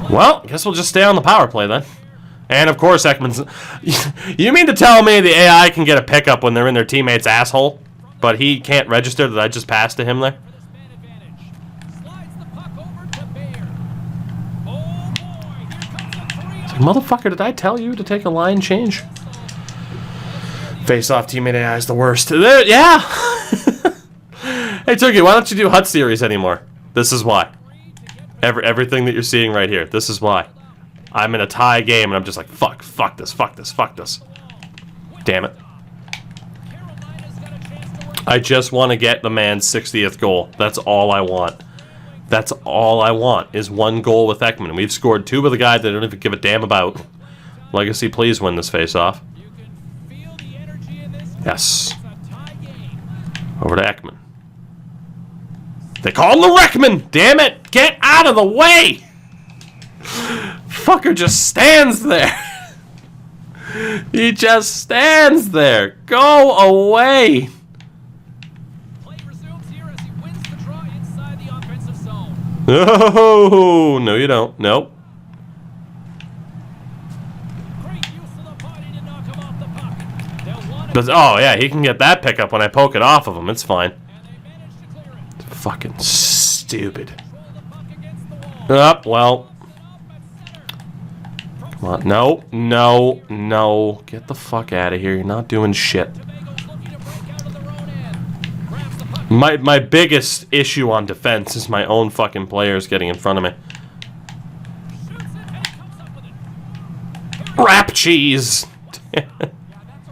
Well, I guess we'll just stay on the power play then. And of course, Ekman's... You mean to tell me the AI can get a pickup when they're in their teammate's asshole, but he can't register that I just passed to him there? It's like, motherfucker, did I tell you to take a line change? Face-off teammate AI is the worst. Yeah! Hey, Turkey, why don't you do HUT series anymore? This is why. Everything that you're seeing right here. This is why. I'm in a tie game and I'm just like, fuck this, fuck this, fuck this. Damn it. I just want to get the man's 60th goal. That's all I want. That's all I want, is one goal with Ekman. We've scored 2 with a guy that I don't even give a damn about. Legacy, please win this face-off. Yes. Over to Ekman. They call him the Wreckman! Damn it! Get out of the way! Fucker just stands there. He just stands there. Go away! Oh, no you don't. Nope. But, oh yeah, he can get that pickup when I poke it off of him. It's fine. Fucking stupid. Oh, well. Come on. No, no, no. Get the fuck out of here. You're not doing shit. My biggest issue on defense is my own fucking players getting in front of me. Wrap cheese!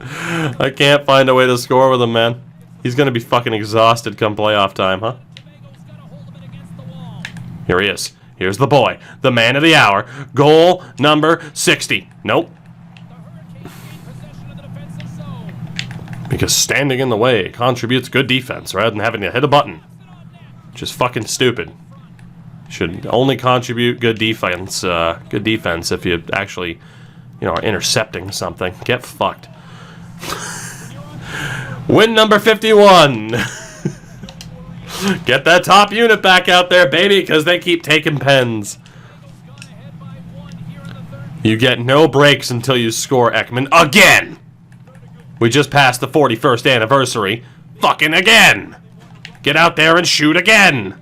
I can't find a way to score with him, man. He's gonna be fucking exhausted come playoff time, huh? Here he is. Here's the boy. The man of the hour. Goal number 60. Nope. Because standing in the way contributes good defense rather than having to hit a button. Just fucking stupid. Should only contribute good defense if you actually, you know, are intercepting something. Get fucked. Win number 51. Get that top unit back out there, baby, because they keep taking pens. You get no breaks until you score, Ekman. Again! We just passed the 41st anniversary. Fucking again! Get out there and shoot again!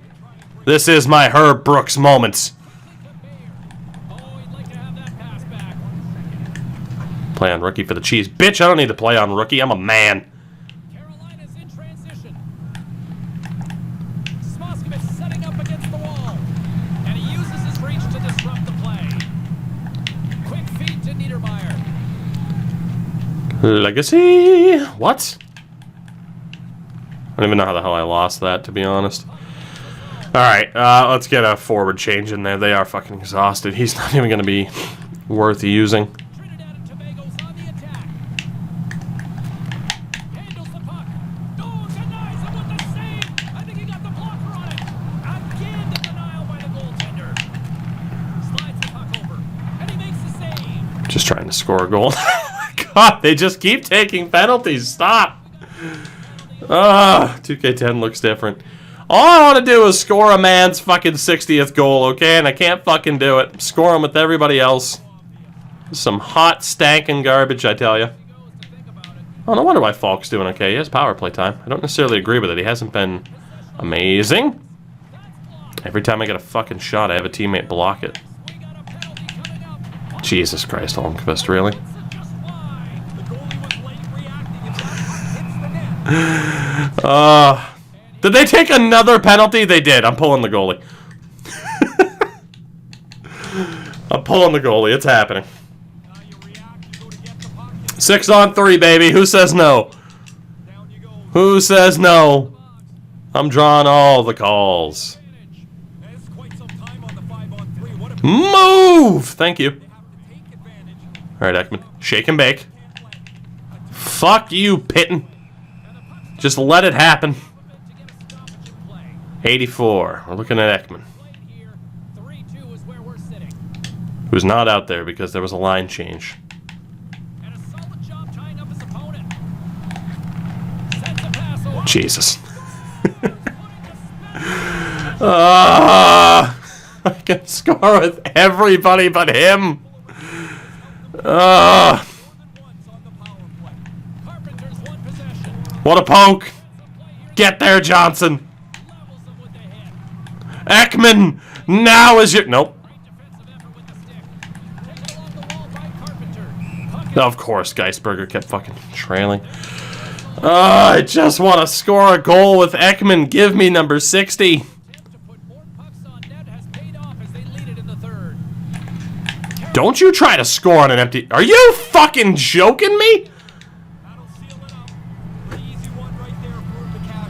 This is my Herb Brooks moment. Play on rookie for the cheese. Bitch, I don't need to play on rookie. I'm a man. Carolina's in transition. Smoskovich setting up against the wall. And he uses his reach to disrupt the play. Quick feed to Niedermeyer. Legacy. What? I don't even know how the hell I lost that, to be honest. Alright, let's get a forward change in there. They are fucking exhausted. He's not even going to be worth using. Trinidad and Tobago's on the attack. Handles the puck. Oh, denies him with the save. I think he got the blocker on it. Again, the denial by the goaltender. Slides the puck over. And he makes the save. Just trying to score a goal. God, they just keep taking penalties. Stop. 2K10 looks different. All I want to do is score a man's fucking 60th goal, okay? And I can't fucking do it. Score him with everybody else. Some hot, stankin' garbage, I tell you. Oh, no wonder why Falk's doing okay. He has power play time. I don't necessarily agree with it. He hasn't been amazing. Every time I get a fucking shot, I have a teammate block it. Jesus Christ, Holmqvist, really? Did they take another penalty? They did. I'm pulling the goalie. I'm pulling the goalie. It's happening. 6-on-3, baby. Who says no? Who says no? I'm drawing all the calls. Move! Thank you. Alright, Ekman. Shake and bake. Fuck you, Pitton. Just let it happen. 84. We're looking at Ekman. Who's not out there because there was a line change. Jesus. I can score with everybody but him. What a poke. Get there, Johnson. Ekman, now is your... Nope. Of course, Geisberger kept fucking trailing. I just want to score a goal with Ekman. Give me number 60. Don't you try to score on an empty... Are you fucking joking me?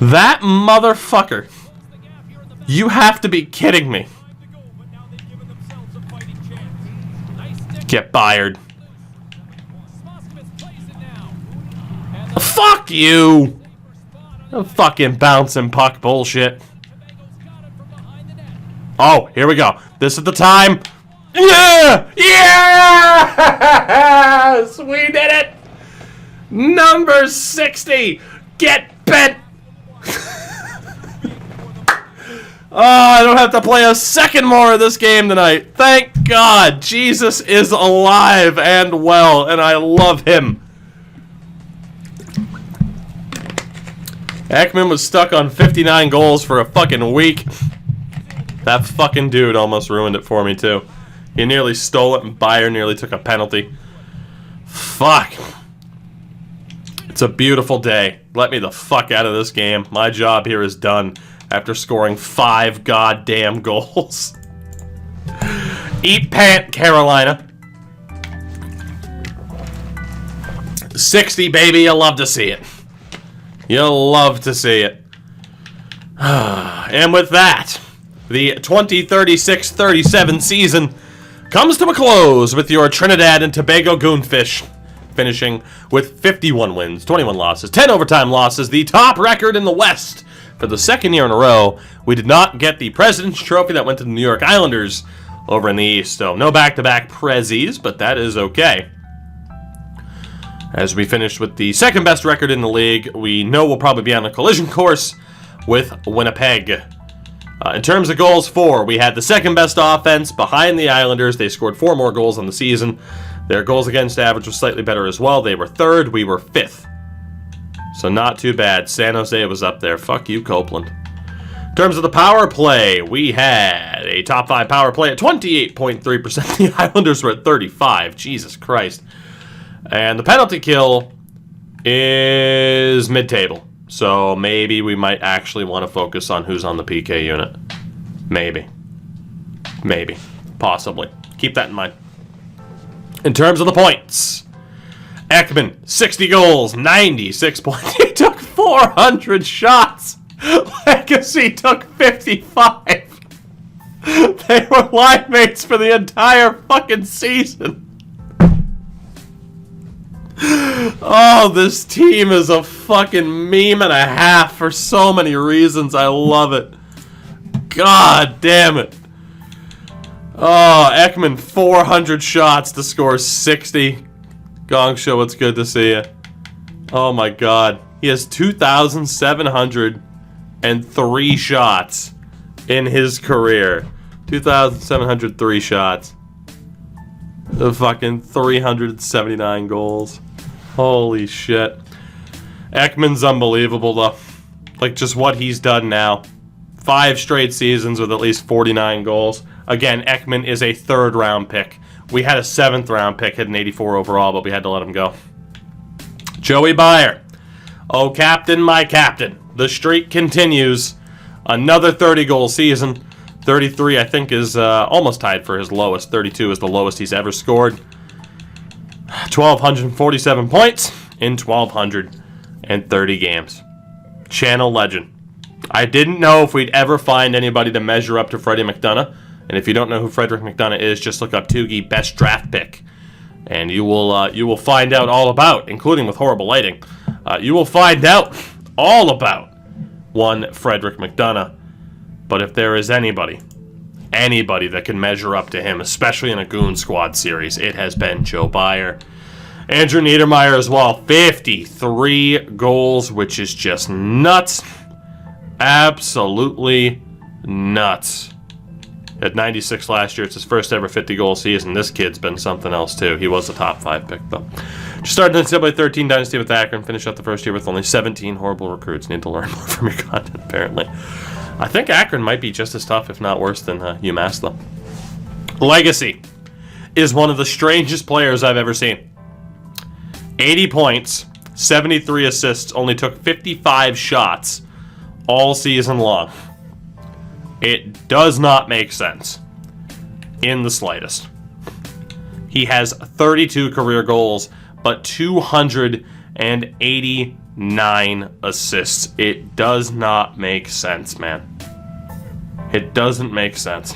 That motherfucker. You have to be kidding me. Get fired. Fuck you! Fucking bouncing puck bullshit. Oh, here we go. This is the time. Yeah! Yes! We did it! Number 60! Get bent! Oh, I don't have to play a second more of this game tonight. Thank God. Jesus is alive and well, and I love him. Ekman was stuck on 59 goals for a fucking week. That fucking dude almost ruined it for me, too. He nearly stole it, and Bayer nearly took a penalty. Fuck. It's a beautiful day. Let me the fuck out of this game. My job here is done after scoring 5 goddamn goals. Eat pant, Carolina. 60, baby. You'll love to see it. You'll love to see it. And with that, the 2036-37 season comes to a close with your Trinidad and Tobago Goonfish finishing with 51 wins, 21 losses, 10 overtime losses, the top record in the West. For the second year in a row, we did not get the President's Trophy that went to the New York Islanders over in the East. So no back-to-back Prezzies, but that is okay. As we finished with the second best record in the league, we know we'll probably be on a collision course with Winnipeg. In terms of goals for, we had the second best offense behind the Islanders. They scored 4 more goals on the season. Their goals against average was slightly better as well. They were 3rd, we were 5th. So not too bad. San Jose was up there. Fuck you, Copeland. In terms of the power play, we had a top 5 power play at 28.3%. The Islanders were at 35. Jesus Christ. And the penalty kill is mid-table. So maybe we might actually want to focus on who's on the PK unit. Maybe. Maybe. Possibly. Keep that in mind. In terms of the points, Ekman, 60 goals, 96 points. He took 400 shots. Legacy took 55. They were line mates for the entire fucking season. Oh, this team is a fucking meme and a half for so many reasons. I love it. God damn it. Oh, Ekman, 400 shots to score 60. Gong Show, it's good to see you. Oh my God. He has 2,703 shots in his career. 2,703 shots. The fucking 379 goals. Holy shit. Ekman's unbelievable, though. Like, just what he's done now. 5 straight seasons with at least 49 goals. Again, Ekman is a 3rd-round pick. We had a 7th-round pick, had an 84 overall, but we had to let him go. Joey Bayer. Oh, captain, my captain. The streak continues. Another 30-goal season. 33, I think, is almost tied for his lowest. 32 is the lowest he's ever scored. 1,247 points in 1,230 games. Channel legend. I didn't know if we'd ever find anybody to measure up to Freddie McDonough. And if you don't know who Frederick McDonough is, just look up Toogie best draft pick, and you will find out all about, including with horrible lighting. You will find out all about one Frederick McDonough. But if there is anybody that can measure up to him, especially in a Goon Squad series, it has been Joe Bayer. Andrew Niedermeyer as well, 53 goals, which is just nuts. Absolutely nuts. At 96 last year, it's his first ever 50-goal season. This kid's been something else, too. He was a top 5 pick, though. Just started in NCAA 13 Dynasty with Akron. Finished up the first year with only 17 horrible recruits. Need to learn more from your content, apparently. I think Akron might be just as tough, if not worse, than UMass, though. Legacy is one of the strangest players I've ever seen. 80 points, 73 assists, only took 55 shots all season long. It does not make sense in the slightest. He has 32 career goals, but 289 assists. It does not make sense, man. It doesn't make sense.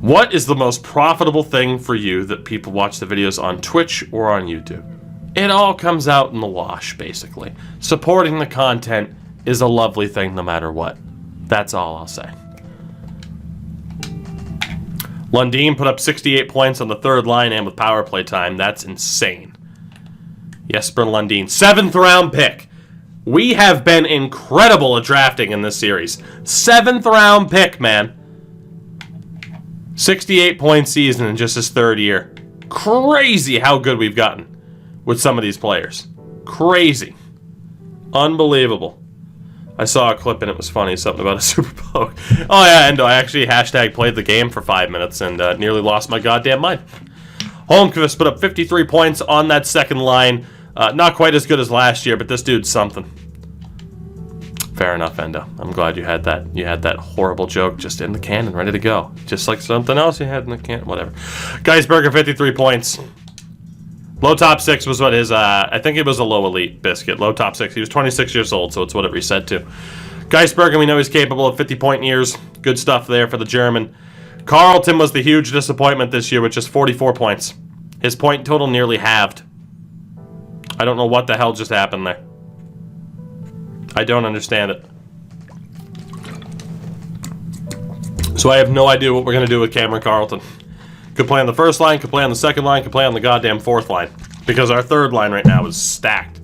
What is the most profitable thing for you that people watch the videos on Twitch or on YouTube? It all comes out in the wash, basically. Supporting the content is a lovely thing no matter what. That's all I'll say. Lundin put up 68 points on the third line and with power play time. That's insane. Jesper Lundin, 7th round pick. We have been incredible at drafting in this series. 7th round pick, man. 68 point season in just his third year. Crazy how good we've gotten with some of these players. Crazy. Unbelievable. I saw a clip and it was funny, something about a super poke. Oh yeah, and I actually hashtag played the game for 5 minutes and nearly lost my goddamn mind. Holmqvist put up 53 points on that second line. Not quite as good as last year, but this dude's something. Fair enough, Endo. I'm glad you had that. You had that horrible joke just in the can and ready to go. Just like something else you had in the can. Whatever. Geisberger, 53 points. Low top 6 was what his, I think it was a low elite biscuit. Low top 6. He was 26 years old, so it's what it reset to. Geisberger, we know he's capable of 50-point years. Good stuff there for the German. Carlton was the huge disappointment this year with just 44 points. His point total nearly halved. I don't know what the hell just happened there. I don't understand it. So I have no idea what we're going to do with Cameron Carlton. Could play on the first line, could play on the second line, could play on the goddamn fourth line. Because our third line right now is stacked.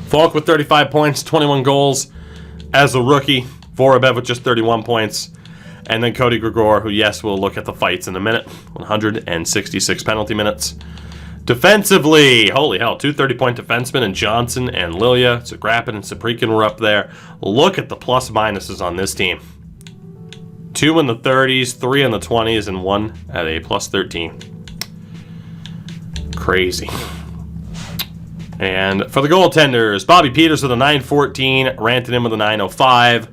Falk with 35 points, 21 goals as a rookie. Vorobyev with just 31 points. And then Cody Gregor, who, yes, we'll look at the fights in a minute. 166 penalty minutes. Defensively, holy hell, 2 30-point defensemen and Johnson and Lilia. Zagrapin and Saprikin were up there. Look at the plus minuses on this team. 2 in the 30s, 3 in the 20s, and 1 at a plus 13. Crazy. And for the goaltenders, Bobby Peters with a 914, Rantanen with a 905.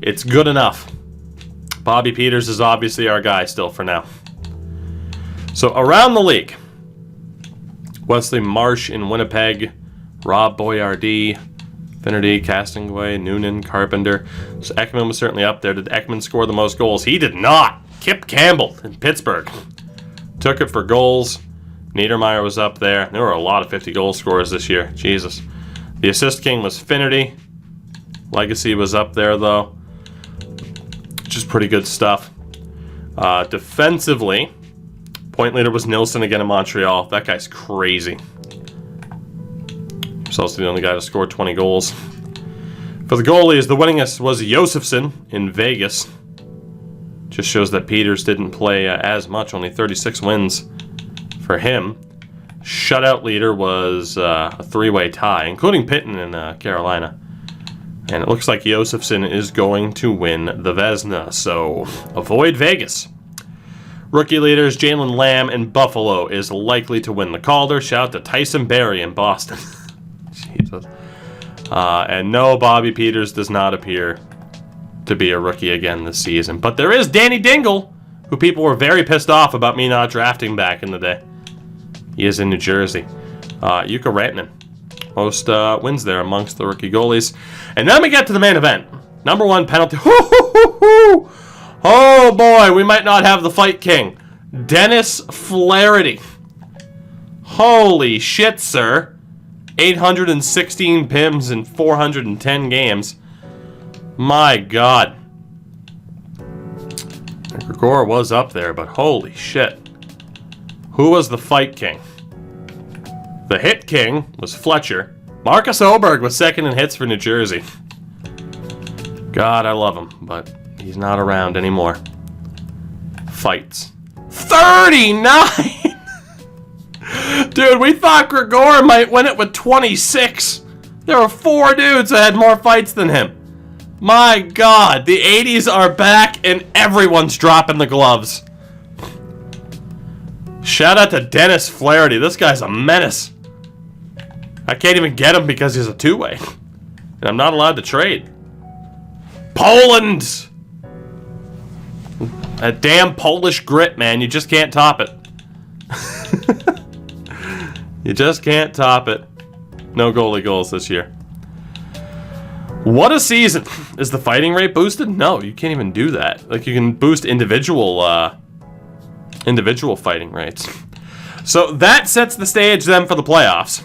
It's good enough. Bobby Peters is obviously our guy still for now. So around the league, Wesley Marsh in Winnipeg, Rob Boyardee, Finnerty, Castingway, Noonan, Carpenter. So Ekman was certainly up there. Did Ekman score the most goals? He did not. Kip Campbell in Pittsburgh took it for goals. Niedermeyer was up there. There were a lot of 50-goal scorers this year. Jesus. The assist king was Finnerty. Legacy was up there, though. Which is pretty good stuff. Defensively, point leader was Nilsson again in Montreal. That guy's crazy. He's also the only guy to score 20 goals. For the goalies, the winningest was Josefsson in Vegas. Just shows that Peters didn't play as much, only 36 wins for him. Shutout leader was a 3-way tie, including Pitton in Carolina. And it looks like Josefsson is going to win the Vezina, so avoid Vegas. Rookie leaders, Jalen Lamb in Buffalo is likely to win the Calder. Shout out to Tyson Barrie in Boston. Jesus. And no, Bobby Peters does not appear to be a rookie again this season. But there is Danny Dingle, who people were very pissed off about me not drafting back in the day. He is in New Jersey. Jukka Rantanen. Most wins there amongst the rookie goalies. And then we get to the main event. Number 1 penalty. Oh boy, we might not have the fight king. Dennis Flaherty. Holy shit, sir. 816 PIMs in 410 games. My God. Gregor was up there, but holy shit. Who was the fight king? The hit king was Fletcher. Marcus Oberg was second in hits for New Jersey. God, I love him, but he's not around anymore. Fights. 39! Dude, we thought Gregor might win it with 26. There were 4 dudes that had more fights than him. My God, the 80s are back and everyone's dropping the gloves. Shout out to Dennis Flaherty. This guy's a menace. I can't even get him because he's a 2-way. And I'm not allowed to trade. Poland! That damn Polish grit, man. You just can't top it. You just can't top it. No goalie goals this year. What a season. Is the fighting rate boosted? No, you can't even do that. Like, you can boost individual fighting rates. So that sets the stage then for the playoffs.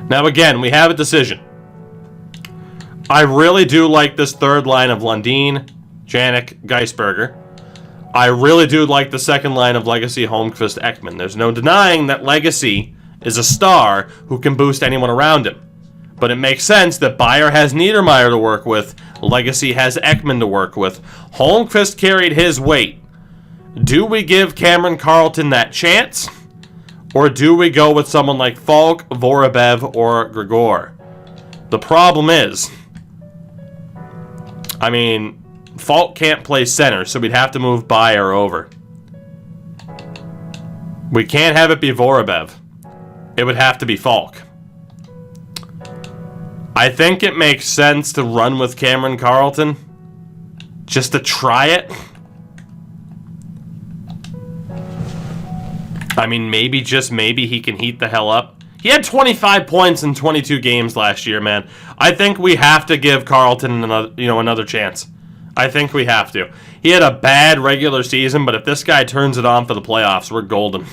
Now again, we have a decision. I really do like this third line of Lundin, Janik, Geisberger. I really do like the second line of Legacy, Holmqvist, Ekman. There's no denying that Legacy is a star who can boost anyone around him. But it makes sense that Bayer has Niedermeyer to work with, Legacy has Ekman to work with. Holmqvist carried his weight. Do we give Cameron Carlton that chance? Or do we go with someone like Falk, Vorobyev, or Grigor? The problem is, I mean, Falk can't play center, so we'd have to move Bayer over. We can't have it be Vorobyev. It would have to be Falk. I think it makes sense to run with Cameron Carlton. Just to try it. I mean, maybe, just maybe, he can heat the hell up. He had 25 points in 22 games last year, man. I think we have to give Carlton another chance. I think we have to. He had a bad regular season, but if this guy turns it on for the playoffs, we're golden.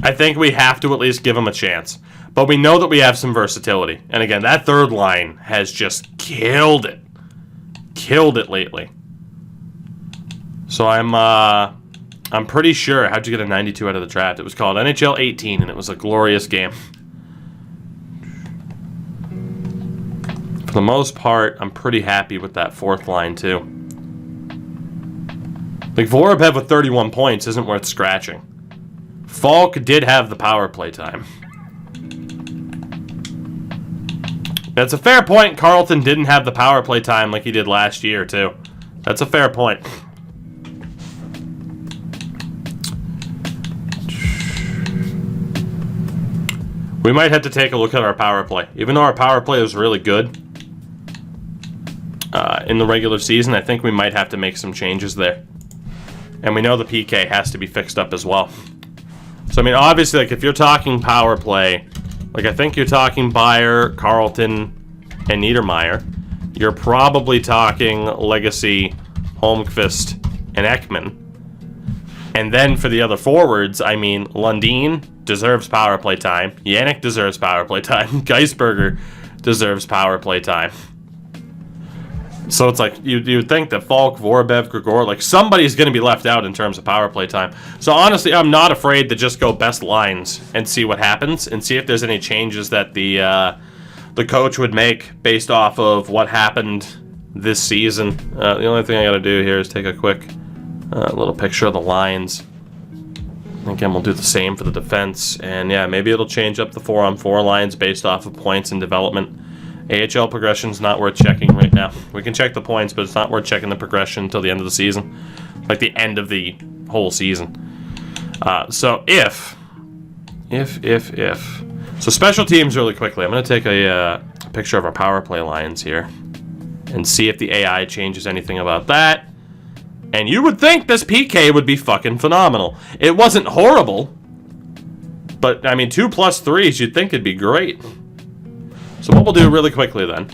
I think we have to at least give him a chance. But we know that we have some versatility. And again, that third line has just killed it. Killed it lately. So I'm pretty sure. How'd you get a 92 out of the draft? It was called NHL 18, and it was a glorious game. For the most part, I'm pretty happy with that fourth line, too. Like, Vorobyev with 31 points isn't worth scratching. Falk did have the power play time. That's a fair point. Carlton didn't have the power play time like he did last year, too. That's a fair point. We might have to take a look at our power play. Even though our power play was really good in the regular season, I think we might have to make some changes there. And we know the PK has to be fixed up as well. So, I mean, obviously, like, if you're talking power play, like, I think you're talking Bayer, Carlton, and Niedermeyer. You're probably talking Legacy, Holmqvist, and Ekman. And then for the other forwards, I mean, Lundin deserves power play time. Janik deserves power play time. Geisberger deserves power play time. So it's like, you'd think that Falk, Vorobyev, Grigor, like, somebody's going to be left out in terms of power play time. So honestly, I'm not afraid to just go best lines and see what happens and see if there's any changes that the coach would make based off of what happened this season. The only thing I got to do here is take a quick little picture of the lines. Again, we'll do the same for the defense. And yeah, maybe it'll change up the 4-on-4 lines based off of points and development. AHL progression's not worth checking right now. We can check the points, but it's not worth checking the progression until the end of the season. Like the end of the whole season. So if. So special teams really quickly. I'm going to take a picture of our power play lines here. And see if the AI changes anything about that. And you would think this PK would be fucking phenomenal. It wasn't horrible. But, I mean, 2 plus 3s, you'd think it'd be great. So what we'll do really quickly then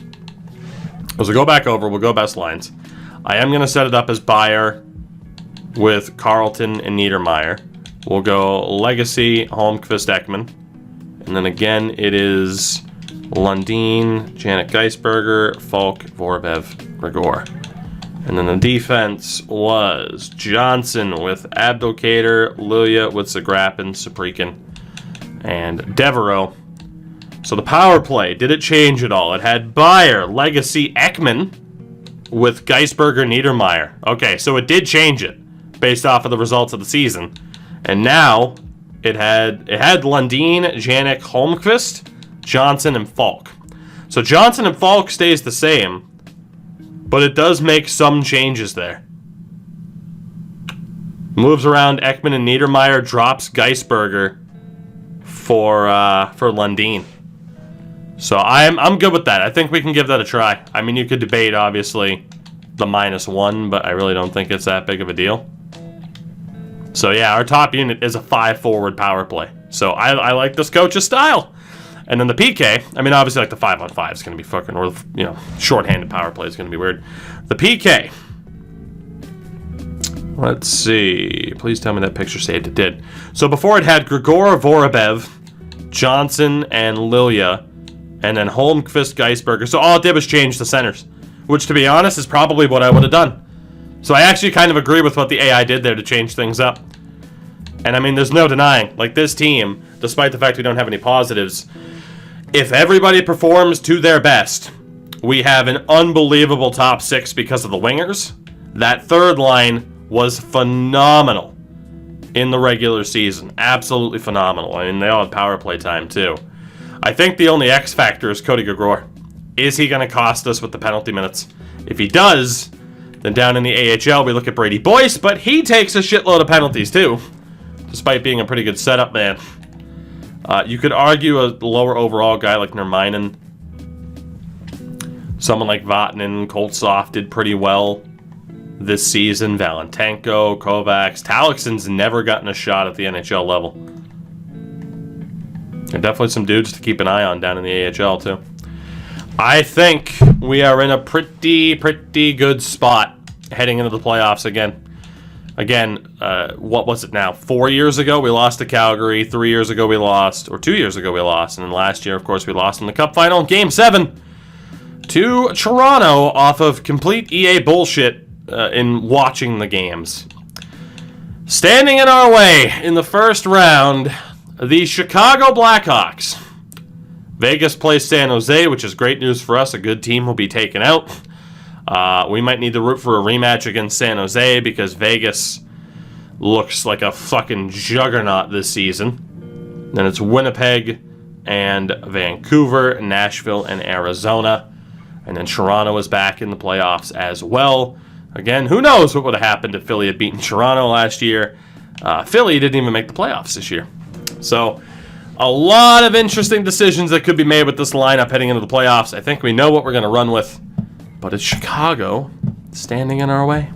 is we'll go back over, we'll go best lines. I am going to set it up as Bayer with Carlton and Niedermeyer. We'll go Legacy, Holmqvist, Ekman. And then again, it is Lundin, Janik Geisberger, Falk, Vorobyev, Grigor. And then the defense was Johnson with Abdelkader, Lilia with Zagrapin, Saprikin, and Devereaux. So the power play, did it change at all? It had Bayer, Legacy, Ekman with Geisberger, Niedermeyer. Okay, so it did change it based off of the results of the season. And now it had Lundin, Janik, Holmqvist, Johnson, and Falk. So Johnson and Falk stays the same, but it does make some changes there. Moves around Ekman and Niedermeyer, drops Geisberger for Lundin. So I'm good with that. I think we can give that a try. I mean, you could debate, obviously, the -1, but I really don't think it's that big of a deal. So yeah, our top unit is a 5-forward power play. So I like this coach's style. And then the PK, I mean, obviously, like, the 5-on-5 is going to be fucking, or, you know, shorthanded power play is going to be weird. The PK. Let's see. Please tell me that picture saved. It did. So before it had Grigor, Vorobev, Johnson, and Lilia, and then Holmqvist, Geisberger. So all it did was change the centers, which, to be honest, is probably what I would have done. So I actually kind of agree with what the AI did there to change things up. And I mean, there's no denying, like, this team, despite the fact we don't have any positives, if everybody performs to their best, we have an unbelievable top 6 because of the wingers. That third line was phenomenal in the regular season. Absolutely phenomenal. I mean, they all had power play time, too. I think the only X factor is Cody Grigor. Is he going to cost us with the penalty minutes? If he does, then down in the AHL, we look at Brady Boyce, but he takes a shitload of penalties, too, despite being a pretty good setup man. You could argue a lower overall guy like Nermainen. Someone like Vatanen, Koltsov did pretty well this season. Valentenko, Kovacs. Talixon's never gotten a shot at the NHL level. And definitely some dudes to keep an eye on down in the AHL, too. I think we are in a pretty good spot heading into the playoffs again. What was it now? 4 years ago, we lost to Calgary. 3 years ago, we lost. Or 2 years ago, we lost. And then last year, of course, we lost in the Cup Final in Game 7 to Toronto off of complete EA bullshit in watching the games. Standing in our way in the first round, the Chicago Blackhawks. Vegas plays San Jose, which is great news for us. A good team will be taken out. We might need to root for a rematch against San Jose because Vegas looks like a fucking juggernaut this season. Then it's Winnipeg and Vancouver, Nashville, and Arizona. And then Toronto is back in the playoffs as well. Again, who knows what would have happened if Philly had beaten Toronto last year. Philly didn't even make the playoffs this year. So, a lot of interesting decisions that could be made with this lineup heading into the playoffs. I think we know what we're going to run with. But it's Chicago standing in our way.